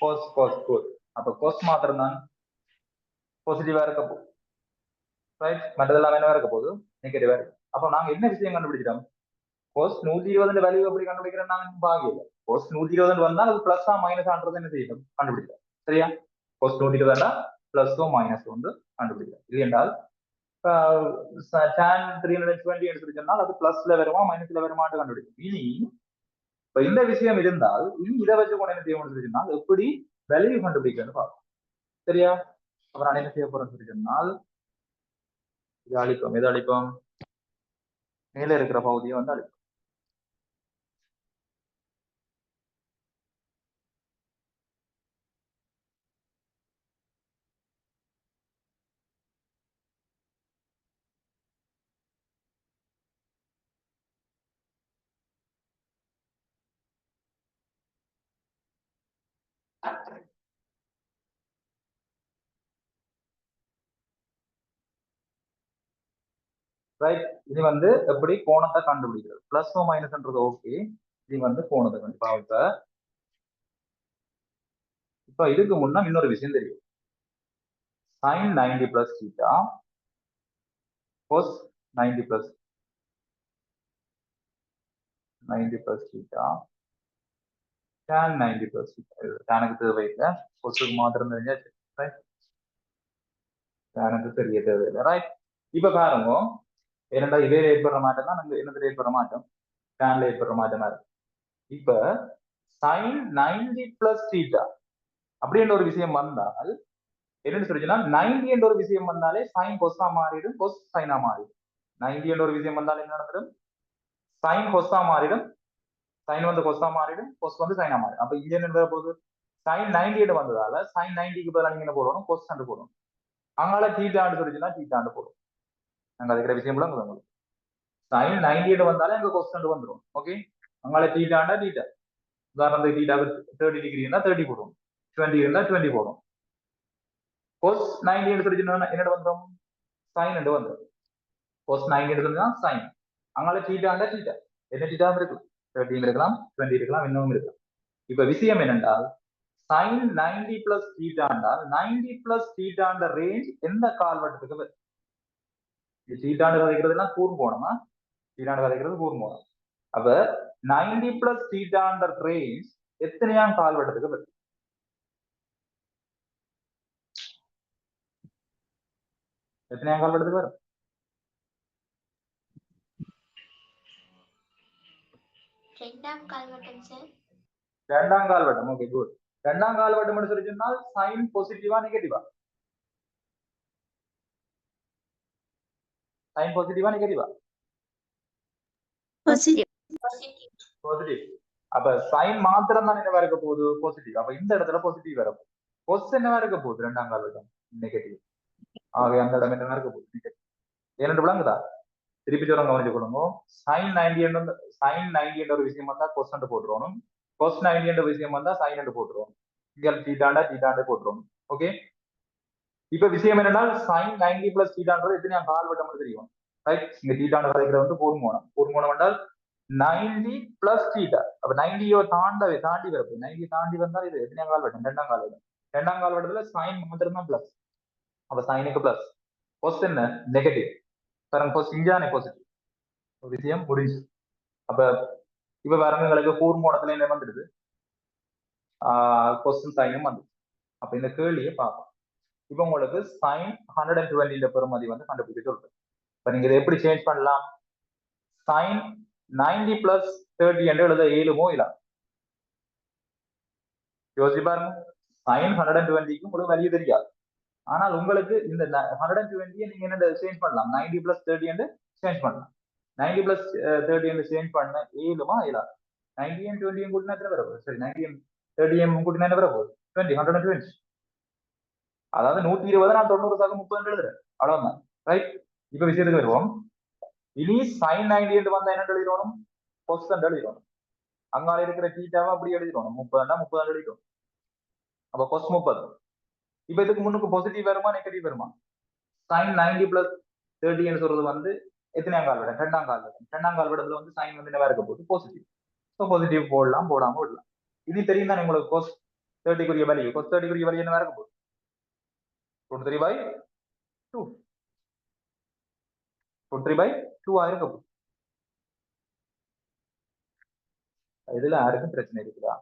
கோஸ் அப்ப கோஸ் மாத்திரம் தான் பாசிட்டிவா இருக்க போகுது ரைட். மற்றதெல்லாம் என்னவா இருக்க போகுது நெகட்டிவா இருக்கு. அப்போ நாங்க என்ன விஷயம் கண்டுபிடிச்சிட்டோம் கோஸ் 120 வேல்யூ எப்படி கண்டுபிடிக்கிறோம் நாங்க பாக்கல. கோஸ் 120 வந்தால் அது பிளஸ் மைனஸ் ஆன்றது என்ன செய்யணும் கண்டுபிடிக்கிறோம் சரியா. கோஸ் 120 பிளஸ் மைனஸ் வந்து கண்டுபிடிக்கிறோம். இது என்றால் tan 320 எடுத்து சொன்னால் அது பிளஸ்ல வருமா மைனஸ்ல வருமானு கண்டுபிடிக்கும். இனி இப்ப இந்த விஷயம் இருந்தால் இனி இதை வச்சு கூட என்ன செய்ய முடியும் சொன்னால் எப்படி வேல்யூ கண்டுபிடிக்கணும்னு பார்ப்போம் சரியா. அப்புறம் நான் என்ன செய்ய போறேன்னு சொல்லி சொன்னால் இது அழிப்போம். எது அழிப்போம் மேல இருக்கிற பகுதியை வந்து அழிப்போம். ரைட். இது வந்து எப்படி கோணத்தை கண்டுபிடிக்கிறது பிளஸ் மைனஸ்ன்றது ஓகே. இது வந்து கோணத்தை கண்டிப்பா இப்ப இதுக்கு முன்னா இன்னொரு விஷயம் தெரியும் sin 90 plus theta cos 90 plus 90 plus theta tan 90 plus theta. டேனுக்கு தேவையில்லை கொசுக்கு மாத்திரம் தெரிஞ்சாச்சு ரைட். டேனுக்கு தெரிய தேவையில்லை ரைட். இப்ப பாருங்க ஏனென்றா இதே ஏற்படுற மாற்றம் தான் நம்ம என்னத்துல ஏற்படுற மாற்றம் டேன்ல ஏற்படுற மாற்றமா இருக்கு. இப்ப sin 90 plus theta அப்படின்ற ஒரு விஷயம் வந்தால் என்னன்னு சொல்லிச்சுன்னா 90 என்ற ஒரு விஷயம் வந்தாலே சைன் கொஸ்ஸா மாறிடும் கொஸ் சைனா மாறிடும். 90 என்ற ஒரு விஷயம் வந்தாலே என்ன நடந்துடும் சைன் கொஸ்ஸா மாறிடும் சைன் வந்து கொஸ்ஸா மாறிடும் கொஸ் வந்து சைனா மாறிடும். அப்ப இங்க என்ன போகுது சைன் 90 வந்ததால சைன் 90க்கு பதிலாக நீங்க என்ன போடணும் கொஸ் ஆண்டு போடணும். அங்கால தீட்டாண்டு சொல்லிச்சுன்னா தீட்டாண்டு போடும். நாங்க அதுக்கிற விஷயம் கூட உங்களுக்கு சைன் 90 வந்தாலே அங்க கொஸ் ஆண்டு வந்துடும் ஓகே. அங்கால தீட்டாண்டா தீட்டா உதாரணத்துக்கு தீட்டா 30 டிகிரி இருந்தா 30 போடும் 20 இருந்தா 20 போடும். cos 90 எடுத்துச்சுன்னா என்னோட வந்துடும் சைன் என்று வந்துடும். cos 90 எடுத்துனா சைன் அங்கால தீட்டாண்டா தீட்டா என்ன தீட்டா இருக்கலாம் 30 இருக்கலாம் 20 இருக்கலாம் இன்னமும் இருக்கலாம். இப்ப விஷயம் என்னென்றால் சைன் 90 பிளஸ் தீட்டாண்டால் 90 பிளஸ் தீட்டாண்ட ரேஞ்ச் எந்த கால்வட்டத்துக்கு வருது. தீட்டாண்டு கதைக்கிறதுனா கூர்ந்து போனோமா தீட்டாண்டு கதைக்கிறது கூர்ந்து போனோம். அப்ப 90 பிளஸ் தீட்டாண்ட ரேஞ்ச் எத்தனையாம் கால்வட்டத்துக்கு வருது. எத்தனையாம் கால்வட்டத்துக்கு வரும் ரெண்டாம் கால்வட்டம் ஓகே குட். ரெண்டாம் கால்வட்டம் சொல்லி சொன்னால் சைன் பாசிட்டிவா நெகட்டிவா சைன் பாசிட்டிவா நெகட்டிவா பாசிட்டிவ். அப்ப சைன் மாத்திரம் தான் என்னவா இருக்க போகுது பாசிட்டிவ். அப்ப இந்த இடத்துல பாசிட்டிவ் வரும். கொஸ் என்னவா இருக்க போகுது ரெண்டாம் கால்வட்டம் நெகட்டிவ். ஆகவே அந்த இடம் என்னவா இருக்க போகுது நெகட்டிவ். ஏன்னு விளங்குதா திருப்பி சொல்ல கவனிச்சு கொடுங்க. சைன் 90 சைன் 90 என்ற ஒரு விஷயம் வந்தா கொஸ் போட்டுருவோம் கொஸ் 90 என்ற விஷயம் வந்தா சைன் போட்டுருவோம் இங்க தீட்டாண்டா போட்டுருவோம் ஓகே. இப்ப விஷயம் என்னன்னா சைன் 90 பிளஸ் தீட்டான்றது எத்தனை கால்வட்டம் தெரியும் ரைட். இங்க தீட்டாண்டு வரைக்கிறது வந்து கூர்மோணம் என்றால் 90 பிளஸ் தீட்டா. அப்ப 90 தாண்டி வரப்போ 90 தாண்டி வந்தால் இது எத்தனை கால்வட்டம் ரெண்டாம் கால்வட்டம். ரெண்டாம் கால்வட்டத்துல சைன் மாத்திரம் தான் பிளஸ். அப்ப சைனுக்கு பிளஸ் கொஸ் என்ன நெகட்டிவ் பாருங்க கொஸ் இஞ்சானே பாசிட்டிவ் விஷயம் முடிஞ்சு. அப்ப இப்ப வரங்களுக்கு கூர்மோணத்துல என்ன வந்துடுது கொஸ்டின் சைனும் வந்துடுது. அப்ப இந்த கேள்வியை பார்ப்போம். இப்ப உங்களுக்கு சைன் 120 பெறுமதி வந்து கண்டுபிடிக்க சொல்றேன். இப்ப நீங்க இதை எப்படி சேஞ்ச் பண்ணலாம் சைன் 90 பிளஸ் 30 என்று எழுத இயலுமோ இல்ல யோசிச்சு பாருங்க. சைன் 120க்கு உங்களுக்கு வேல்யூ தெரியாது. ஆனால் உங்களுக்கு இந்த 120 நீங்க என்ன சேஞ்ச் பண்ணலாம் 90 பிளஸ் 30 என்று சேஞ்ச் பண்ணலாம். 90 பிளஸ் 30 என்று சேஞ்ச் பண்ண இயலுமா இல்ல 90 20 கூட்டினா எத்தனை வரப்போகுது? சரி 90 30 கூட்டினா என்ன வரப்போகுது? 20 120. அதாவது 120 நான் 90 30 எழுதுறேன், அவ்வளவுதான். ரைட். இப்ப விஷயத்துக்கு வருவோம். இனி sin 90 வந்தா என்ன எழுதிடணும்? cos எழுதிடணும். அங்கால இருக்கிற தீட்டாவை அப்படி எழுதிடணும். 30 30 எழுதிடும். அப்ப cos 30. இப்ப இதுக்கு முன்னுக்கு பாசிட்டிவ் வருமா நெகட்டிவ் வருமா? sin 90 பிளஸ் 30 சொல்றது வந்து எத்தனையாம் கால் விடம்? ரெண்டாம் கால் விடம். ரெண்டாம் கால் விடத்துல வந்து சைன் வந்து என்ன இருக்க போகுது? பாசிட்டிவ். ஸோ பாசிட்டிவ் போடலாம், போடாம விடலாம். இது தெரியும் தானே உங்களுக்கு? cos 30 வேல்யூ, cos 30 வேல்யூ என்ன இருக்க போகுது? √3/2. √3/2 இருக்க போகுது. இதுல யாருக்கும் பிரச்சனை இருக்குதா?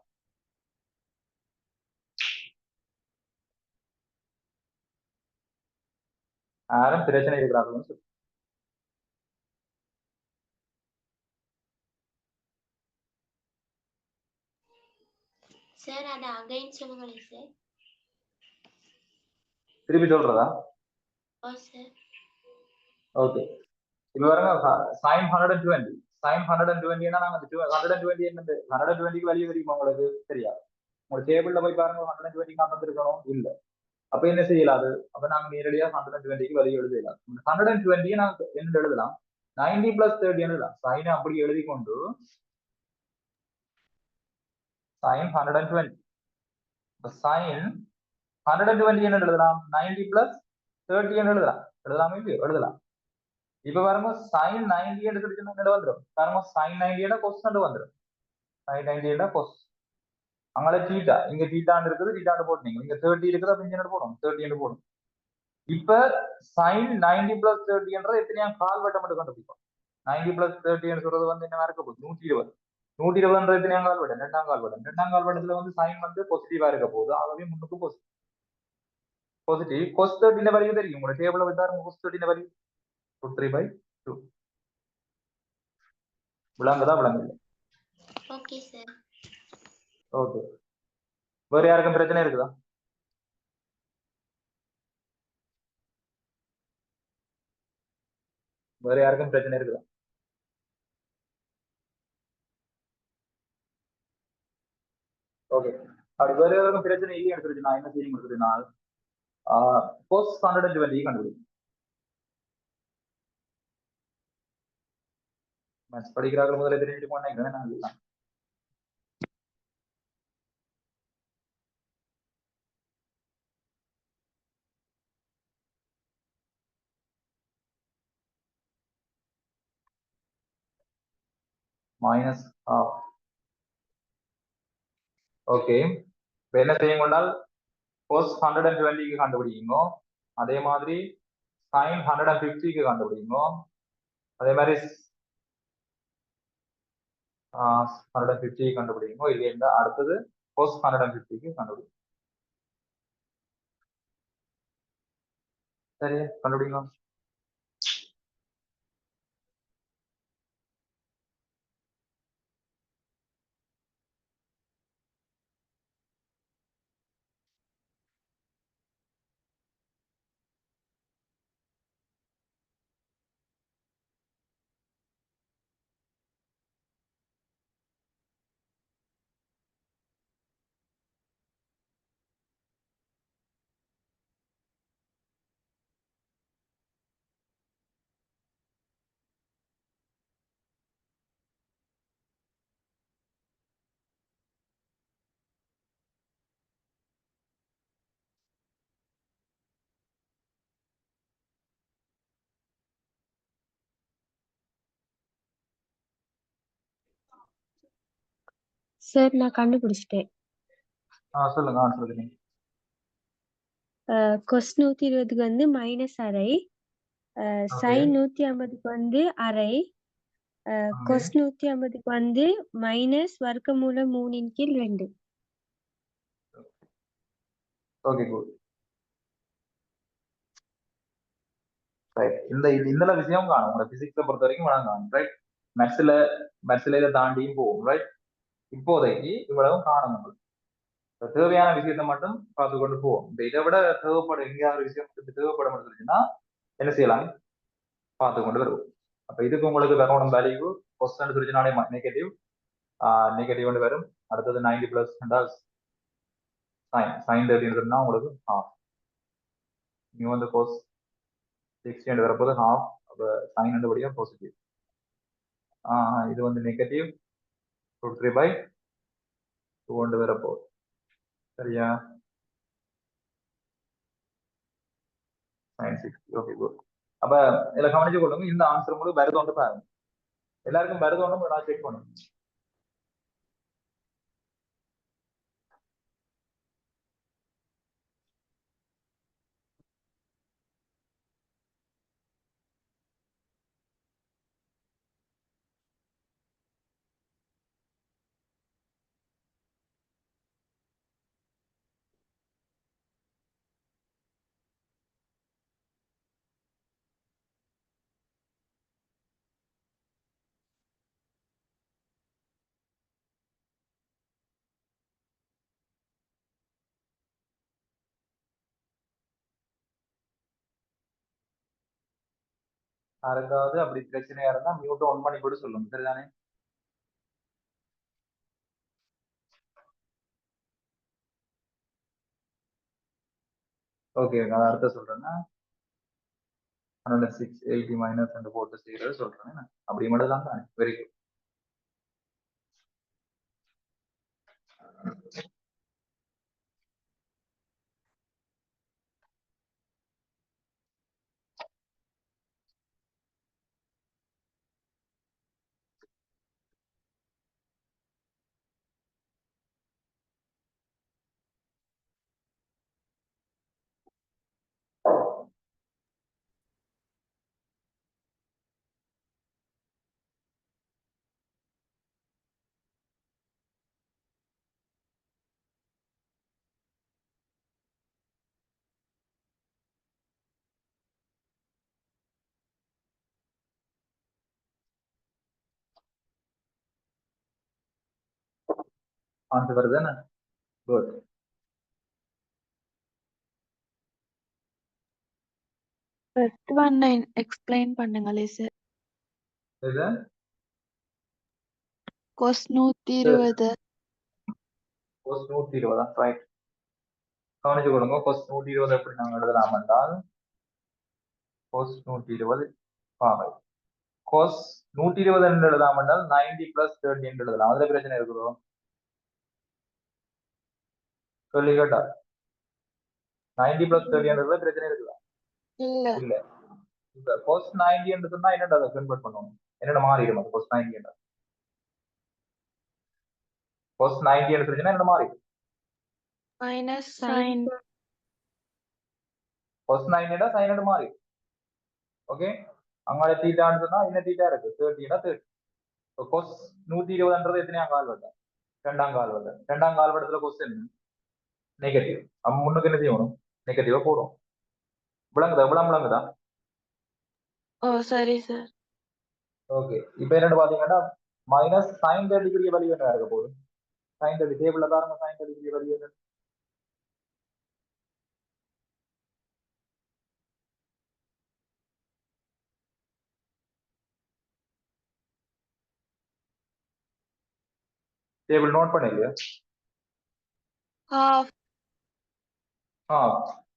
யாரும் பிரச்சனை இருக்கிறாங்கன்னு சொல்லு.
சார் அத அகைன் சொல்லுங்க சார்.
திருப்பி சொல்றதா?
ஓ சார்.
ஓகே. இப்ப பாருங்க, sin 120. sin 120 னா நாங்க 120 என்னது? 120க்கு வேல்யூ தெரியுமா உங்களுக்கு? சரியா? உங்க டேபிள்ல போய் பாருங்க, 120 நான் வந்திருக்கணும் இல்ல. அப்ப என்ன செய்யலாது? அப்ப நாங்க நேரடியா 120க்கு வேல்யூ எழுதலாம். 120 நாங்க என்ன எழுதலாம்? 90 பிளஸ் 30 எழுதலாம். சைன் அப்படி எழுதி கொண்டு sin 120. sin 120 என்ன எழுதலாம்? 90 பிளஸ் 30 எழுதலாம். எழுதலாமே இல்லையோ? எழுதலாம். இப்ப பாருங்க, sin 90 எடுத்துட்டு என்ன வந்துடும்? பாருங்க, sin 90 cos வந்துடும். sin 90 cos. அங்கே தீட்டா, இங்க தீட்டான்னு இருக்குது, தீட்டான்னு போட்டீங்க. இங்க 30 இருக்குது, அப்ப இங்க போடும் 30 போடும். இப்ப sin 90 பிளஸ் 30 எத்தனையாம் கால் வட்டம் மட்டும் கண்டுபிடிக்கும். 90 பிளஸ் 30 சொல்றது வந்து என்ன இருக்க போகுது? 120. 120 எத்தனையாம் கால் வட்டம்? ரெண்டாம் கால் வட்டம். ரெண்டாம் கால் வட்டத்துல வந்து சைன் வந்து பாசிட்டிவா இருக்க போகுது. ஆகவே முன்னுக்கு பாசிட்டிவ். cos 30 வேல்யூ தெரியும் உங்களோட டேபிள்ல விட்டாரு. cos 30 value √3/2. விளங்குதா? விளங்குது.
Okay sir.
ஓகே. வேற யாருக்கும் பிரச்சனை இருக்குதா? வேற யாருக்கும் பிரச்சனை இருக்குதா? ஓகே. அப்படி வேற யாருக்கும் பிரச்சனை இல்லைன்னு சொல்லிட்டு நான் என்ன செய்ய முடியுதுன்னா, cos 120 கண்டுபிடிக்கும். மேத்ஸ் படிக்கிறார்கள் முதல்ல தெரிஞ்சுட்டு போனேன் நான். Minus half. ஓகே. இப்போ என்ன செய்யும் கொண்டால் cos 120க்கு கண்டுபிடிக்குங்க. அதே மாதிரி sin 150க்கு கண்டுபிடிக்குங்க. அதே மாதிரி 150 கண்டுபிடிக்குங்க. இது என்ன? அடுத்தது cos 150க்கு கண்டுபிடிக்கும். சரி, கண்டுபிடிங்க.
சார் நான் கண்டுபிடிச்சிட்டேன்.
சொல்லுங்க. சொல்லுங்க.
கொஸ் 120க்கு வந்து மைனஸ் அரை, சைன் 150க்கு வந்து அரை, கொஸ் 150க்கு வந்து மைனஸ் வர்க்கமூலம் 3/2.
Okay, good. ரைட். இந்த விஷயம் காணும் உங்களோட பிசிக்ஸை பொறுத்த வரைக்கும் காணும். ரைட். மேத்ஸ்ல இதை தாண்டியும் போகும். ரைட். இப்போதைக்கு இவ்வளவும் காணும். உங்களுக்கு தேவையான விஷயத்தை மட்டும் பார்த்து கொண்டு போவோம். இதை விட தேவைப்படும் எங்கேயாவது விஷயம் தேவைப்பட முடிஞ்சுன்னா என்ன செய்யலாம்? பார்த்து கொண்டு வருவோம். அப்ப இதுக்கு உங்களுக்கு வரணும் வேல்யூ கொஸ்டின் சொல்லிச்சுனாலே நெகட்டிவ், நெகட்டிவ் ஒன்று வரும். அடுத்தது 90 பிளஸ் என்றால் சைன் 30 உங்களுக்கு ஹாஃப். நீங்க வந்து கோஸ் 60 வரப்போது ஹாஃப். அப்போ சைன் படியும் பாசிட்டிவ். இது வந்து நெகட்டிவ் √3/2 வரப்போகுது. சரியா? sin 60. Okay good. அப்ப இதில் கவனிச்சு கொள்ளுங்க, இந்த ஆன்சர் உங்களுக்கு வருதோன்னு பாருங்க. எல்லாருக்கும் வருதோன்னு நான் செக் பண்ணுங்க. யாருக்காவது அப்படி பிரச்சனையா இருந்தா மியூட் ஆன் பண்ணி கூட சொல்லுங்க. சரிதானே? ஓகே, நான் அடுத்த சொல்றேன்னா 10680 மைனஸ் ரெண்டு போட்டு செய்யறது சொல்றேன். அப்படி மட்டும் தான் தானே? Very good. ஆன்சர் வருதுன்னு குட்.
ஃபர்ஸ்ட் ஒன் எக்ஸ்பிளைன் பண்ணுங்களே சார்.
இது
cos 120
cos 120 ரைட். கவனிச்சு கொடுங்க. cos 120 எப்படி நாங்கள் எழுதலாம் என்றால் cos 120 பாவை cos 120 என்று எழுதாம என்றால் 90 பிளஸ் 30 என்று எழுதலாம். அதுல பிரச்சனை இருக்குதோ? சொல்லி கேட்டா 90 பிளஸ் 30 என்றதுல பிரச்சனை இருக்குதா?
இல்ல.
இல்ல. இப்ப cos 90 என்று சொன்னா என்னடா அதை கன்வெர்ட் பண்ணுவோம்? என்னோட மாறிடும் அது cos 90 என்ற cos 90 என்று சொல்லிச்சுன்னா என்ன மாறிடும்?
மைனஸ் sin
cos 90 என்றா sin என்று மாறிடும். ஓகே, அங்கால தீட்டான்னு சொன்னா என்ன தீட்டா இருக்கு? 30னா 30. cos 120 எத்தனையாம் கால் வட்டம்? ரெண்டாம் கால் வட்டம். ரெண்டாம் கால் வட்டத்துல கொஸ்டின் நெகட்டிவ். நம்ம முன்னுக்கு என்ன செய்யணும்? நெகட்டிவா போடும். விளங்குதா? விளங்குதா?
ஓ சரி சார்.
ஓகே, இப்ப என்னன்னு பாத்தீங்கன்னா மைனஸ் sin 30 வேல்யூ என்ன இருக்க போகுது? sin 30 டேபிள்ல பாருங்க. sin 30 வேல்யூ என்ன? டேபிள் நோட் பண்ணலையா?
half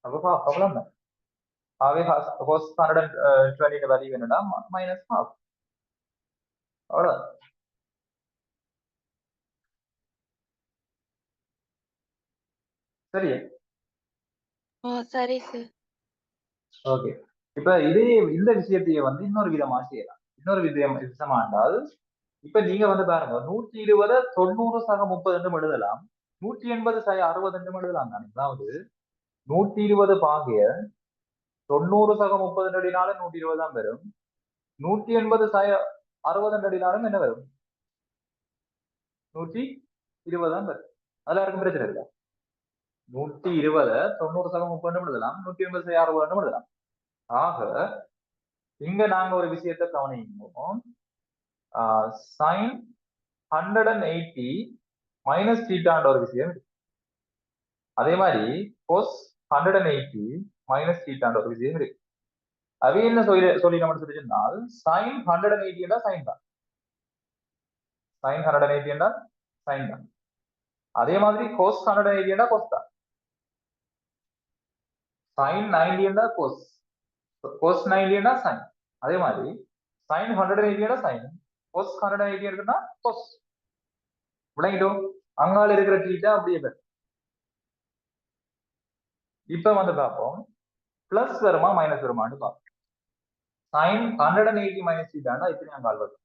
அப்ப அவ்வளவு ஆகவே cos 120 வேல்யூ என்னன்னா மைனஸ் ஹாஃப். அவ்வளவு. சரியா?
ஓ சரி சார்.
ஓகே, இப்ப இதே இந்த விஷயத்தையே வந்து இன்னொரு விதமா செய்யலாம். இன்னொரு விதமா என்றால் இப்ப நீங்க வந்து பாருங்க 120 90 சக 30 எழுதலாம். 180 சக 60 எழுதலாம் தானே? அதாவது 120 பாகிய 90 சக 30 அடினாலும் 120 தான் வரும். 180 சக 60 அடினாலும் என்ன வரும்? 120 தான் வரும். அதுல யாருக்கும் பிரச்சனை இல்லை. 120 90 சக 30 எழுதலாம். 180 சக 60 எழுதலாம். ஆக இங்க நாங்க ஒரு விஷயத்தை கவனிப்போம். sin 180 மைனஸ் தீட்டான்ற ஒரு விஷயம். அதே மாதிரி cos 180 மைனஸ் தீட்டான்ற ஒரு விஷயம் இருக்கு. அது என்ன சொல்லி நம்ம சொல்லிச்சுனால் sin 180 தான் sin தான். sin 180 என்றால் sin தான். அதே மாதிரி cos 180 என்றால் cos தான். sin 90 என்றால் cos, cos 90 என்றால் sin. அதே மாதிரி sin 180 என்றால் sin, cos 180 என்றால் cos. விளங்கிட்டோம்? அங்கால இருக்கிற தீட்டா அப்படியே பெறும். இப்ப வந்து பார்ப்போம் பிளஸ் வருமா மைனஸ் வருமானு பார்ப்போம். sin 180 மைனஸ் தீட்டாண்டா எத்தனை அங்கால் வரும்?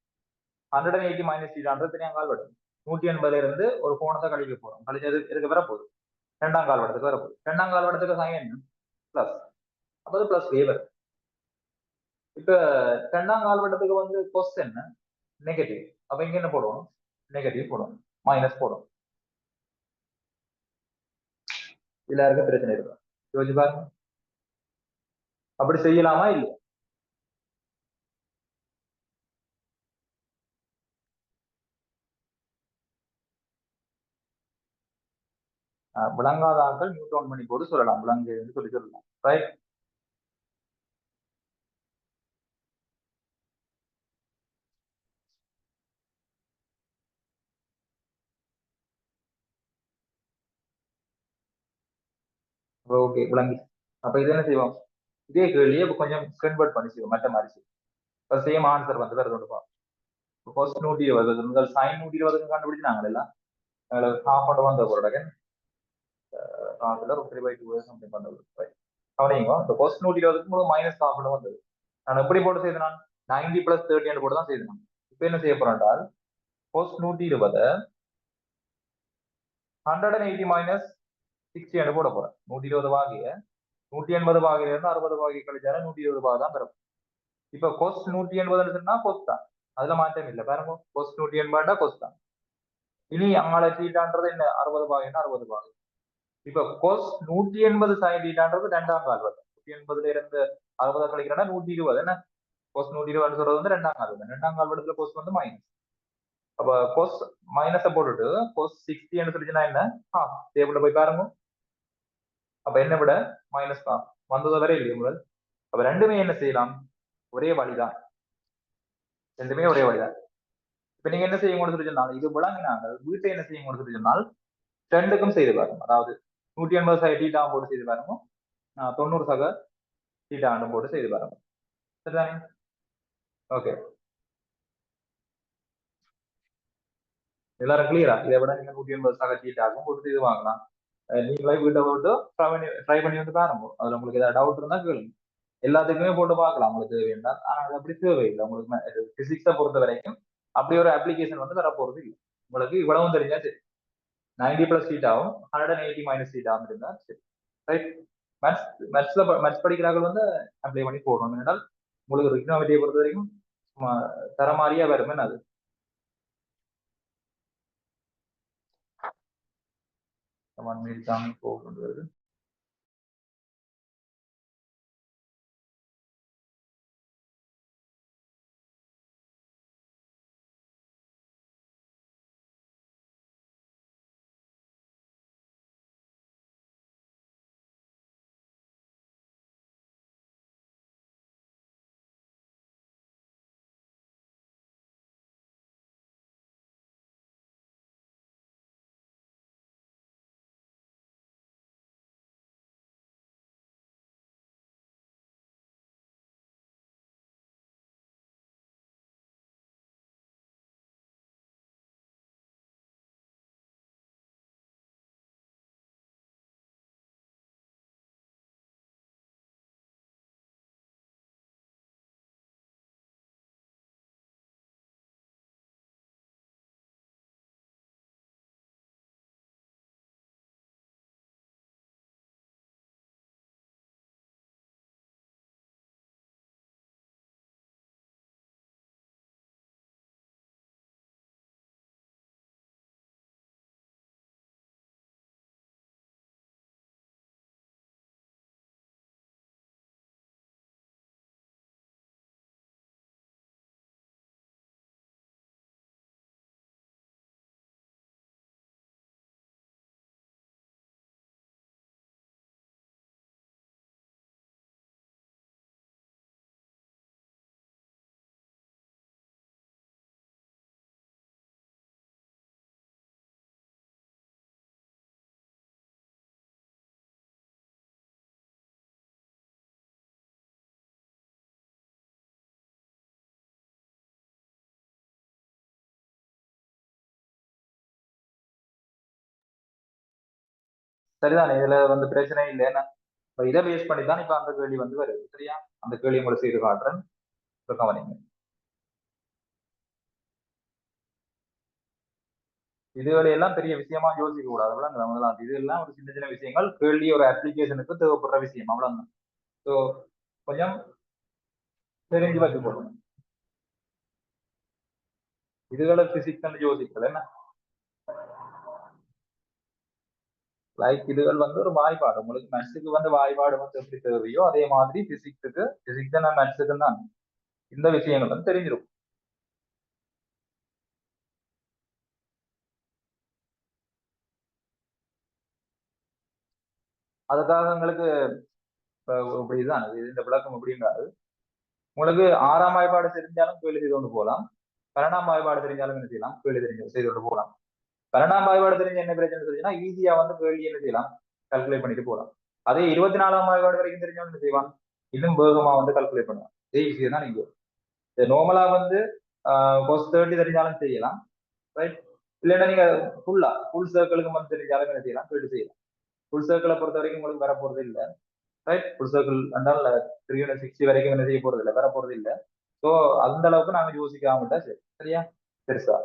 180 மைனஸ் தீட்டான்றது எத்தனை அங்கால் வரும்? 180 இருந்து ஒரு கோணத்தை கழிக்க போறோம். கழிச்சது இதுக்கு வரப்போகுது, ரெண்டாம் கால் வட்டத்துக்கு வரப்போகுது. ரெண்டாம் கால் வட்டத்துக்கு sin என்ன? பிளஸ். அப்போ அது பிளஸ் ஏ வரும். இப்ப ரெண்டாம் கால் வட்டத்துக்கு வந்து கொஸ் என்ன? நெகட்டிவ். அப்ப இங்க என்ன போடுவோம்? நெகட்டிவ் போடுவோம், மைனஸ் போடுவோம். இதுல இருக்க பிரச்சனை இருக்கு, யோசிச்சு பாருங்க. அப்படி செய்யலாமா இல்லையா? விளங்காத ஆட்கள் மியூட் ஆன் பண்ணி போட்டு சொல்லலாம், விளங்கு சொல்லி சொல்லலாம். ரைட்? ஓகே, விளங்கி. அப்ப இது என்ன செய்வோம்? இதே கேள்வியை கொஞ்சம் கன்வெர்ட் பண்ணி செய்வோம், மற்ற மாதிரி செய்வோம். இப்போ சேம் ஆன்சர் வந்து வேற கொண்டு ஃபர்ஸ்ட் 120 முதல் sin 120 கண்டுபிடிச்சாங்க எல்லாம். ஹாஃப் அண்ட் வந்த போறடா சம்திங் பண்ணது. கவனிங்க, இந்த ஃபர்ஸ்ட் 120 மைனஸ் ஹாஃப் அண்ட் வந்தது. நான் எப்படி போட்டு செய்தேன்? நான் 90 பிளஸ் 30 போட்டு தான் செய்தேன். இப்போ என்ன செய்ய போறேன் என்றால் ஃபர்ஸ்ட் 120 180 மைனஸ் 60 போட போறேன். 120 வாகிய 180 பாகையில இருந்து 60 பாகை கழிச்சாலும் 120 பாகை தான் பெறும். இப்ப கொஸ் 180 சொன்னா கொஸ் தான், அதுல மாற்றம் இல்லை. பாருங்க, கொஸ் 180 கொஸ் தான். இனி அங்கால தீட்டான்றது என்ன? 60 பாகைன்னா 60 பாகை. இப்ப கொஸ் 180 சைன் தீட்டான்றது ரெண்டாம் கால் வட்டம். 180 இருந்து 60 கழிக்கிறேன்னா 120 என்ன? கொஸ் 120 சொல்றது வந்து ரெண்டாம் கால் வட்டம். ரெண்டாம் கால் வட்டத்துல கொஸ் வந்து மைனஸ். அப்ப கொஸ் மைனஸை போட்டுட்டு கொஸ் 60 சொல்லிச்சுன்னா என்ன? டேபிள்ல போய் பாருங்க. அப்ப என்ன விட மைனஸ் தான் வந்தது வரை இல்லையா முதல். அப்ப ரெண்டுமே என்ன செய்யலாம்? ஒரே வழிதான், ரெண்டுமே ஒரே வழிதான். இப்ப நீங்க என்ன செய்ய சொல்லி சொன்னால், இது விளங்கினாங்க வீட்டை என்ன செய்ய சொல்லி சொன்னால் ரெண்டுக்கும் செய்து பாருங்க. அதாவது 180 சக டீட்டா போட்டு செய்து பாருங்க, 90 சக டீட்டா ஆண்டு போட்டு செய்து பாருங்க. சரிதானே? ஓகே, எல்லாரும் கிளியரா? இதை விட நீங்க 180 சக டீட்டாக்கும் போட்டு செய்து வாங்கலாம். நீங்களே வீட்டை போட்டு ட்ரை பண்ணி வந்து பாருங்க. அதுல உங்களுக்கு ஏதாவது டவுட் இருந்தா கேளுங்க. எல்லாத்துக்குமே போட்டு பார்க்கலாம் உங்களுக்கு தேவைன்னா. ஆனா அது அப்படி தேவையில்லை. உங்களுக்கு பிசிக்ஸை பொறுத்த வரைக்கும் அப்படி ஒரு அப்ளிகேஷன் வந்து வரப்போறது இல்லை. உங்களுக்கு இவ்வளவும் தெரிஞ்சா சரி. 90 பிளஸ் சீட்டாகவும் 180 மைனஸ் சீட்டாகவும் இருந்தா சரி. ரைட்? மேத்ஸ் படிக்கிறார்கள் வந்து அப்ளை பண்ணி போடணும். என்றால் உங்களுக்கு ரிக்னாமிட்டியை பொறுத்த வரைக்கும் தரமாரியா வருமே அது. வருது. சரிதானே? இதுல வந்து பிரச்சனை இல்லை. ஏன்னா இப்ப இதை பேஸ் பண்ணி தான் இப்ப அந்த கேள்வி வந்து வருது. சரியா? அந்த கேள்வி உங்களுக்கு செய்து காட்டுறேன், கவனிங்க. இதுகளை எல்லாம் பெரிய விஷயமா யோசிக்க கூடாது. அவ்வளவுதான். இது எல்லாம் ஒரு சின்ன சின்ன விஷயங்கள், கேள்வி ஒரு அப்ளிகேஷனுக்கு தேவைப்படுற விஷயம், அவ்வளவுதான். ஸோ கொஞ்சம் தெரிஞ்சு வச்சு போடணும். இதுகளை பிசிக்ஸ் யோசிக்கல என்ன, லைக் இதுகள் வந்து ஒரு வாய்ப்பாடு. உங்களுக்கு மேத்ஸுக்கு வந்து வாய்ப்பாடு வந்து எப்படி தேவையோ அதே மாதிரி பிசிக்ஸுக்கு, பிசிக்ஸ் நான் மேத்ஸுக்கு தான் இந்த விஷயங்கள் வந்து தெரிஞ்சிடும். அதுக்காக உங்களுக்கு இப்படிதான் இந்த விளக்கம் எப்படின்றாரு. உங்களுக்கு 6ஆம் வாய்ப்பாடு தெரிஞ்சாலும் கேள்வி செய்து கொண்டு போகலாம். 12ஆம் வாய்ப்பாடு தெரிஞ்சாலும் என்ன செய்யலாம், கேள்வி செய்து கொண்டு போகலாம். 12ஆம் வாய்ப்பாடு தெரிஞ்ச என்ன பிரச்சனை தெரிஞ்சுன்னா ஈஸியா வந்து கேள்வி என்ன செய்யலாம், கால்குலேட் பண்ணிட்டு போகலாம். அதே 24ஆம் வாய்ப்பாடு வரைக்கும் தெரிஞ்சவங்க என்ன செய்வான், இன்னும் வேகமா வந்து கால்குலேட் பண்ணுவான். இதே விஷயம் தான் நீங்க நார்மலா வந்து cos 30 தெரிஞ்சாலும் செய்யலாம், ரைட்? இல்லைன்னா நீங்க ஃபுல் சர்க்கிளுக்கு வந்து தெரிஞ்சாலும் என்ன செய்யலாம், கேள்வி செய்யலாம். ஃபுல் சர்க்கிளை பொறுத்த வரைக்கும் உங்களுக்கு வர போறது இல்லை, ரைட்? ஃபுல் சர்க்கிள் என்றால் 360 வரைக்கும் என்ன செய்ய போறது இல்லை, வர போறது இல்லை. ஸோ அந்த அளவுக்கு நாங்க யோசிக்காமட்டா சரி. சரியா? பெருசா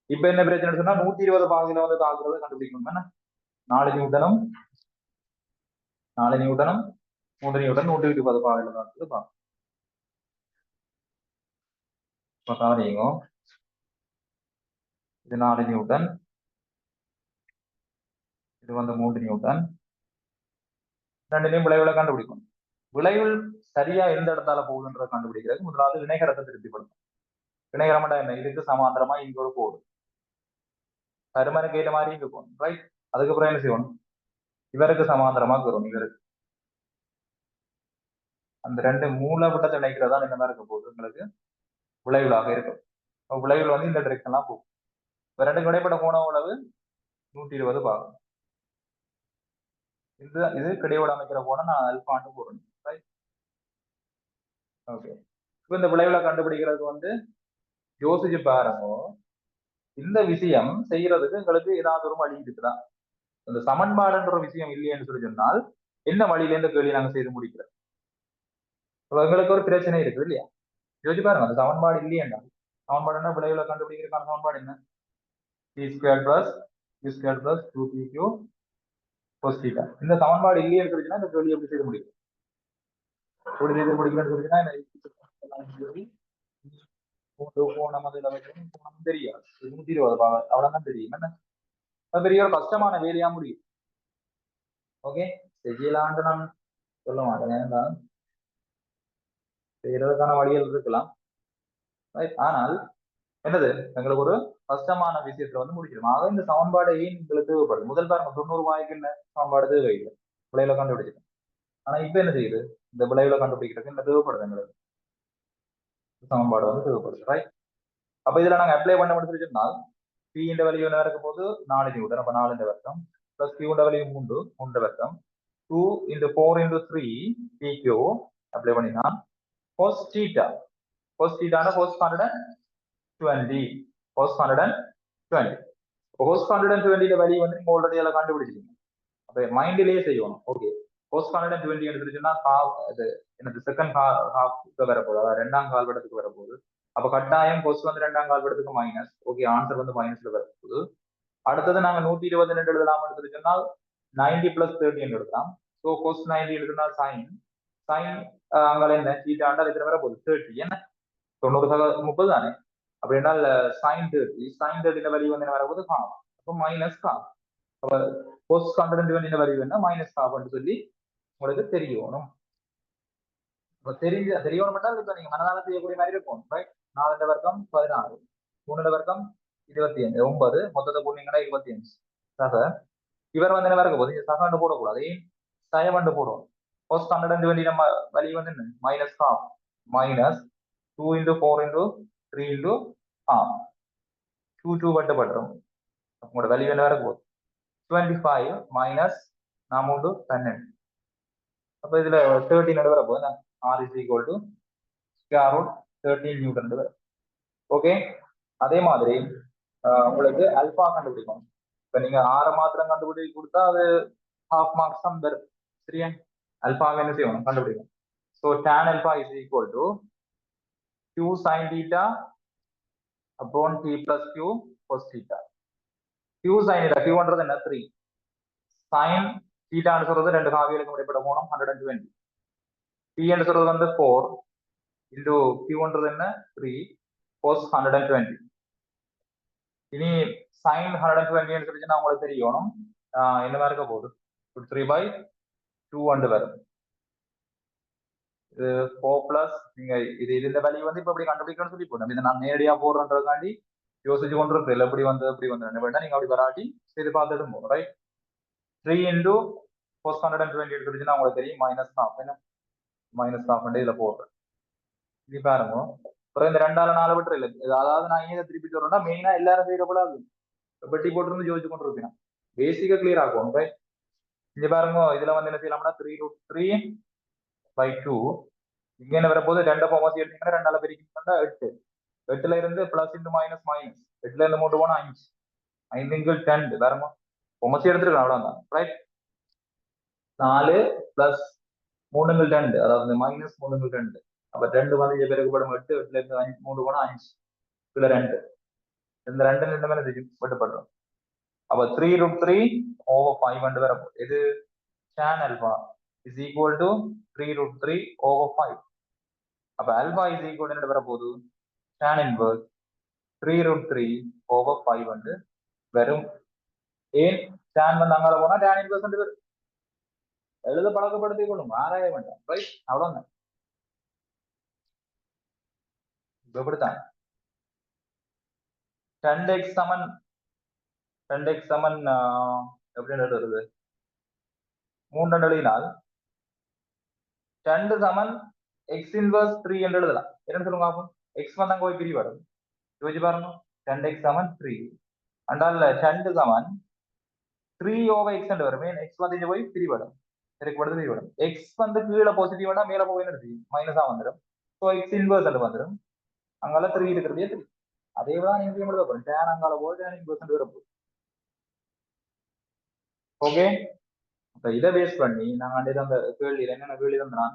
இப்ப என்ன பிரச்சனை சொன்னா 120 பாகையில வந்து தாக்குறதை கண்டுபிடிக்கணும். என்ன 4 நியூட்டனும் 3 நியூட்டன் 120 பாகையில தாக்குறது பார்க்கணும். இது 4 நியூட்டன், இது வந்து 3 நியூட்டன். ரெண்டுலையும் விளைவுகளை கண்டுபிடிக்கணும். விளைவுகள் சரியா எந்த இடத்தால போகுதுன்றதை கண்டுபிடிக்கிறது முதலாவது வினைகரத்தை திருப்திப்படுத்தும். வினைகரம்டா என்ன, இதுக்கு சமாந்தரமா இங்க ஒரு கோடு கருமனுக்கு ஏற்ற மாதிரி இங்க போகணும், ரைட்? அதுக்கப்புறம் என்ன செய்யணும், இவருக்கு சமாந்தரமா வரும். இவருக்கு அந்த ரெண்டு மூலப்பட்டத்தை இணைக்கிறதா இந்த மாதிரி இருக்க போகுது உங்களுக்கு விளைவுகளாக இருக்கும். விளைவுகள் வந்து இந்த டிரெக்ஷன்லாம் போகும். இப்ப ரெண்டு கிடைப்பட்ட கோண உழவு 120 பாகம். இது கிடையோட அமைக்கிற கோணம் நான் அல்பான்னு போறேன், ரைட்? ஓகே. இப்ப இந்த விளைவுகளை கண்டுபிடிக்கிறதுக்கு வந்து யோசிச்சு பாருங்க. இந்த விஷயம் செய்யறதுக்கு எங்களுக்கு ஏதாவது ஒரு வழி இருக்குதா? இந்த சமன்பாடுன்ற ஒரு விஷயம் இல்லையேன்னு சொல்லி சொன்னால் என்ன வழியில இந்த கேள்வி நாங்க செய்து முடிக்கிறோம்? எங்களுக்கு ஒரு பிரச்சனை இருக்குது இல்லையா? யோசிச்சு பாருங்க. அந்த சமன்பாடு இல்லையேண்டா, சமன்பாடு என்ன, விளைவுகளை கண்டுபிடிக்கிறதுக்கான சமன்பாடு என்ன? p² plus q² plus 2pq cos θ. இந்த சமன்பாடு இல்லையே இருக்குதுன்னா இந்த கேள்வி எப்படி செய்து முடியும்? எப்படி செய்து முடிக்கிறேன்னு சொல்லிச்சுன்னா கோணம் தெரியாது, 120 பாகம் அவ்வளவுதான் தெரியும். என்ன பெரிய ஒரு கஷ்டமான வேலையா முடியும். ஓகே, செய்யலான்னு நான் சொல்ல மாட்டேன், ஏன்னா செய்யறதுக்கான வழிகள் இருக்கலாம், ஆனால் என்னது எங்களுக்கு ஒரு கஷ்டமான விஷயத்துல வந்து முடிச்சிடும். ஆக இந்த சமன்பாடு ஏன் எங்களுக்கு தேவைப்படுது? முதல் பாருங்க, 90 ரூபாய்க்கு என்ன சமன்பாடு தேவையில்லை, விளைவுல கண்டுபிடிச்சிடும். ஆனா இப்ப என்ன செய்யுது, இந்த விளைவுல கண்டுபிடிக்கிறதுக்கு என்ன தேவைப்படுது, எங்களுக்கு சமன்பாடு வந்து தேவைப்படுது, ரைட்? அப்ப இதுல நாங்க அப்ளை பண்ண முடிச்சுன்னா p இந்த வேல்யூ என்ன இருக்கும் போது 4 நியூட்டன், அப்ப 4 இந்த வர்க்கம் பிளஸ் q இந்த வேல்யூ 3 வர்க்கம் 2 into 4 into 3 pq அப்ளை பண்ணினா cos θ. cos θ னா cos 120 cos 120 cos 120 இந்த வேல்யூ வந்து நீங்க ஆல்ரெடி எல்லாம் கண்டுபிடிச்சிட்டீங்க. அப்ப மைண்ட்லயே செய்யணும். ஓகே, cos 120 எடுத்துச்சுன்னா அது என்னது செகண்ட் ஹாஃப்க்கு வரப்போகுது, அதாவது ரெண்டாம் கால்வட்டத்துக்கு வரப்போகுது. அப்ப கட்டாயம் cos வந்து ரெண்டாம் கால்வட்டத்துக்கு மைனஸ். ஓகே, ஆன்சர் வந்து மைனஸ்ல வரப்போகுது. அடுத்தது நாங்க 120 எழுதலாம் எடுத்துச்சுன்னா 90 plus 30 எடுக்கலாம். ஸோ cos 90 எடுத்துனா சைன் அங்கே என்ன தீட்டாண்டா இருக்கிற வர போகுது 30, என்ன 90 தானே. அப்படி என்றால் சைன் 30 வேல்யூ வந்து என்ன வரப்போகுது ஹாஃப், அப்போ மைனஸ் ஹாஃப். அப்போ cos 120 வேல்யூ என்ன மைனஸ் ஹாஃப்னு சொல்லி உங்களுக்கு தெரியணும். தெரியணும் மட்டும் இப்போ நீங்க மனதால செய்யக்கூடிய மாதிரி இருக்கும், ரைட்? 4 வர்க்கம் 16, 3 வர்க்கம் 25, 9, மொத்தத்தை போனீங்கன்னா 25. சக இவர் வந்து என்ன இருக்க போது சகண்டு போடக்கூடாது, சயவண்டு போடும். cos 120 நம்ம வேல்யூ வந்து என்ன minus half, minus 2 into 4 into 3 into half, 2 வட்டப்பட்டுரும். உங்களோட வேல்யூ என்ன இருக்க போகுது 25 மைனஸ் 12. அப்ப இதுல 13 வர போகுது, r is equal to square root 13 Newton. Okay, அதே மாதிரி உங்களுக்கு அல்பா கண்டுபிடிக்கணும். இப்ப நீங்க 6 மாத்திரம் கண்டுபிடிச்சு கொடுத்தா அது half marks தான் வரும். சரியா? அல்பாவை என்ன செய்யணும் கண்டுபிடிக்கணும். So tan alpha is equal to q sin theta upon t plus q cos theta. q sin theta, q என்ன 3, sin theta ன்னு சொல்றது ரெண்டு காவிகளுக்கு இடைப்பட்ட கோணம் 120, p ன்னு சொல்றது வந்து 4 into q என்ன 3 cos 120. இனி sin 120 ன்னு சொல்லிச்சுன்னா உங்களுக்கு தெரியணும் என்ன மாதிரி இருக்க போகுது, 3/2 வரும். இது 4 பிளஸ் நீங்க இது இந்த வேல்யூ வந்து இப்ப எப்படி கண்டுபிடிக்கணும்னு சொல்லி போட்டோம். இதை நான் நேரடியா போடுறதுக்காண்டி யோசிச்சு கொண்டு இருக்கு, எப்படி வந்து நீங்க அப்படி வராட்டி இது பார்த்துட்டு போகும். ரைட், 3 into cos 120 எடுத்துச்சுன்னா உங்களுக்கு தெரியும் -half, என்ன -half இதுல போடுறேன். இது பாருங்க, அப்புறம் இந்த 2/4 விட்டு இல்லை. அதாவது நான் ஏன் திருப்பி சொல்றேன்னா மெயினா எல்லாரும் செய்யக்கூடாது, பெட்டி போட்டு யோசிச்சு கொண்டு இருப்பேன். பேசிக்கா கிளியர் ஆகும். ரைட், இங்க பாருங்க, இதுல வந்து என்ன செய்யலாம்னா 3√3/2 இங்க என்ன வரப்போது, 2 போமாசி எடுத்தீங்கன்னா 2 பிரிக்கிட்டா 8, 8ல இருந்து பிளஸ் இன்டு மைனஸ் மைனஸ், 8ல இருந்து 3 போனா 5, 5 × 10 வேறமா போமாசி எடுத்துருக்கேன் அவ்வளவுதான். ரைட், 4 பிளஸ் 3 × 2 அதாவது மைனஸ் 3 × 2, அப்ப 2 வந்து இங்க பெருக்கப்படும் 8, 8ல இருந்து 3 போனா 5, இதுல 2, இந்த 2 இந்த மாதிரி வெட்டப்படுறோம். அப்ப 3√3/5 வரப்போ இது tan alpha is equal to 3√3/5. அப்ப alpha is equal to என்ன வரப்போகுது, tan inverse 3√3/5 வரும். ஏன் tan வந்து அங்கால போனா tan inverse வரும். எழுத பழக்கப்படுத்திக் கொள்ளும், ஆராய வேண்டாம். ரைட், அவ்வளவுதான். இப்படித்தான் 10x சமன் எப்படி வருது, 3 எழுதினால் 10 சமன் x இன்வர்ஸ் 3 என்று எழுதலாம். என்ன சொல்லுங்க ஆகும், x வந்து அங்க போய் பிரி வரும். யோசிச்சு பாருங்க, 10x சமன் 3 அண்டால 10 சமன் 3/x என்று வரும். x வந்து இங்க போய் பிரி வரும், பிரி வரும். x வந்து கீழே பாசிட்டிவ் வேணா மேல போய் என்ன மைனஸா வந்துடும். ஸோ x இன்வர்ஸ் என்று வந்துடும். அங்கால 3 இருக்கிறதே 3, அதே தான் நீங்க எழுத போறோம். tan அங்கால போய் tan இன்வர்ஸ் வரப்போ. ஓகே, அப்ப இதை பேஸ் பண்ணி நாங்க அந்த கேள்வியில என்னென்ன கேள்வி தந்தா,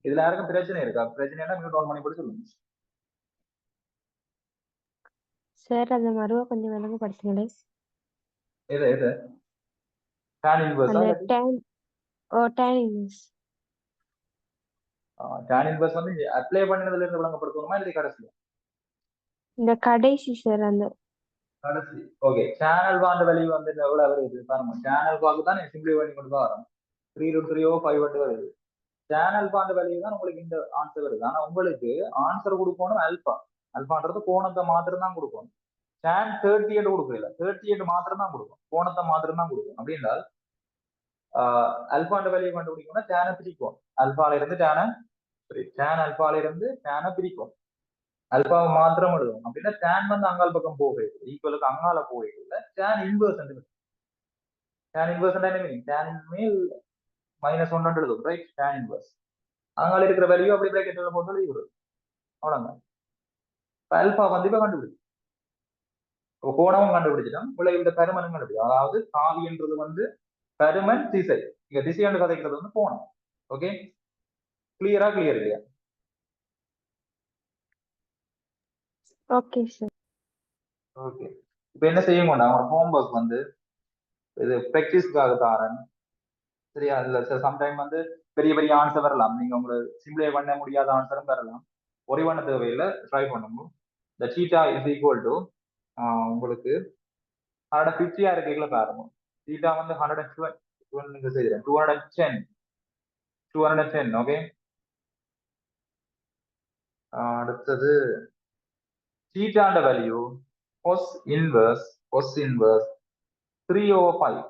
இதுல யாருக்கும் பிரச்சனை இருக்கா? பிரச்சனைனா மியூட் ஆன் பண்ணி போட்டு சொல்லுங்க.
சார் அந்த மறுவ கொஞ்சம் விளங்கப்படுத்துங்களேன்.
எது tan இன்வர்ஸா?
அந்த tan inverse.
tan இன்வர்ஸ் வந்து அப்ளை பண்ணதுல இருந்து விளங்கப்படுத்தணுமா இல்லை கடைசியா?
இந்த கடைசி சார், அந்த
கடைசி. ஓகே, சேனல் பாண்ட் வேல்யூ வந்து எவ்வளவு வருது பாருங்க. சேனல் பாக்கு தான் சிம்பிளி பண்ணி கொண்டு வரோம். 3√3/5 வருது. சேனல் பாண்ட் வேல்யூ தான் உங்களுக்கு இந்த ஆன்சர் வருது. ஆனா உங்களுக்கு ஆன்சர் கொடுக்கணும் அல்பா. அல்பான்றது கோணத்தை மாத்திரம் தான் கொடுக்கணும். tan 38 கொடுக்கல, 38 மாத்திரம் தான் கொடுக்கும், கோணத்தை மாத்திரம் தான் கொடுக்கும். அப்படின்னா அல்பாண்ட வேல்யூ கண்டுபிடிக்கணும்னா டேனை பிரிக்கும். அல்பால இருந்து tan அல்பால இருந்து டேனை பிரிக்கும். அல்பாவை மாத்திரம் எழுதும். அப்படின்னா tan வந்து அங்கால் பக்கம் போகுது, ஈக்குவலுக்கு அங்கால போயிடுது. tan இன்வர்ஸ் tan இன்வர்ஸ் என்ன மீனிங், tan மேல் -1 எழுதும். ரைட், tan இன்வர்ஸ் அங்கால இருக்கிற வேல்யூ அப்படி பிராக்கெட்ல போட்டு எழுதிவிடும். அவ்வளவுதான். அல்பா வந்து இப்ப கண்டுபிடிக்கும், கோணமும் கண்டுபிடிச்சிட்டோம், விளைவுட பருமனும் கண்டுபிடிக்கும். அதாவது காவின்றது வந்து பருமன் திசை, இங்க திசையாண்டு கதைக்கிறது வந்து கோணம். ஓகே, கிளியர் இல்லையா?
Okay sir.
ஓகே, இப்ப என்ன செய்யுங்க, அவங்களோட ஹோம்ஒர்க் வந்து இது பிராக்டிஸ்க்காக தாரன். சரியா? இல்ல சார், சம்டைம் வந்து பெரிய பெரிய ஆன்சர் வரலாம், நீங்க உங்களுக்கு சிம்பிளை பண்ண முடியாத ஆன்சரும் வரலாம். ஒரே பண்ண தேவையில்லை, ட்ரை பண்ணுங்க. இந்த தீட்டா இஸ் ஈக்குவல் டு உங்களுக்கு 150 இருக்கீங்களா பாருங்க. தீட்டா வந்து 210. ஓகே, அடுத்தது தீட்டாண்ட value cos inverse 3/5.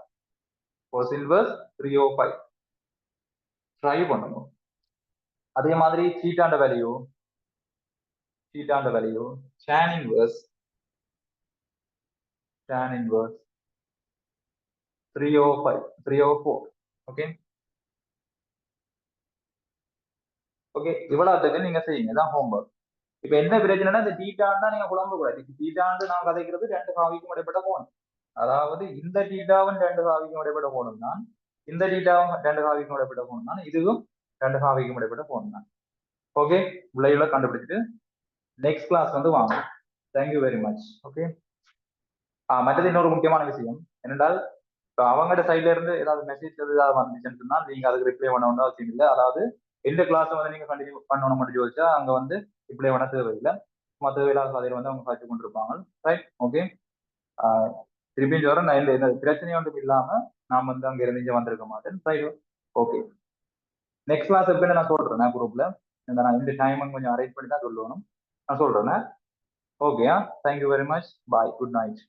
cos inverse 3/5 try பண்ணுங்க. அதே மாதிரி தீட்டாண்ட வேல்யூ tan இன்வர்ஸ் 3/4. ஓகே, இவ்வளவுக்கு நீங்க செய்யுங்க, இதான் ஹோம்ஒர்க். இப்ப என்ன பிரச்சனைனா, இந்த தீட்டாண்டா நீங்க குழம்பு கூடாது. தீட்டாண்டு நான் கதைக்கிறது 2 காவிக்கும் இடைப்பட்ட கோணம். அதாவது இந்த டீட்டாவும் 2 காவிக்கும் இடைப்பட்ட கோணம் தான், இந்த டீட்டாவும் 2 காவிக்கும் இடைப்பட்ட கோணம் தான், இதுவும் 2 காவிக்கும் இடைப்பட்ட கோணம் தான். ஓகே, விளைவுல கண்டுபிடிச்சிட்டு நெக்ஸ்ட் கிளாஸ் வந்து வாங்க. Thank you very much. ஓகே, மற்றது இன்னொரு முக்கியமான விஷயம் என்னென்றால், இப்போ அவங்களோட சைட்ல இருந்து ஏதாவது மெசேஜ் ஏதாவது வந்துச்சுன்னு சொன்னா நீங்க அதுக்கு ரிப்ளை பண்ண அவசியம் இல்லை. அதாவது எந்த கிளாஸ் வந்து நீங்க கண்டினியூ பண்ணணும் மட்டும் யோசிச்சா அங்க வந்து ரிப்ளை பண்ண தேவையில்லை. மற்ற தேவையில்லாத கதையில வந்து அவங்க காய்ச்சி கொண்டிருப்பாங்க. Right, okay. திருப்பியும் சொல்றேன், நான் இந்த பிரச்சனையும் ஒன்றும் இல்லாம நான் வந்து அங்க இருந்து இங்க வந்திருக்க மாட்டேன். Right, okay. நெக்ஸ்ட் கிளாஸ் எப்படின்னு நான் சொல்றேன். நான் குரூப்ல நான் இந்த டைம் கொஞ்சம் அரேஞ்ச் பண்ணி தான் சொல்லணும். நான் சொல்றேன். Okay, thank you very much. Bye, good night.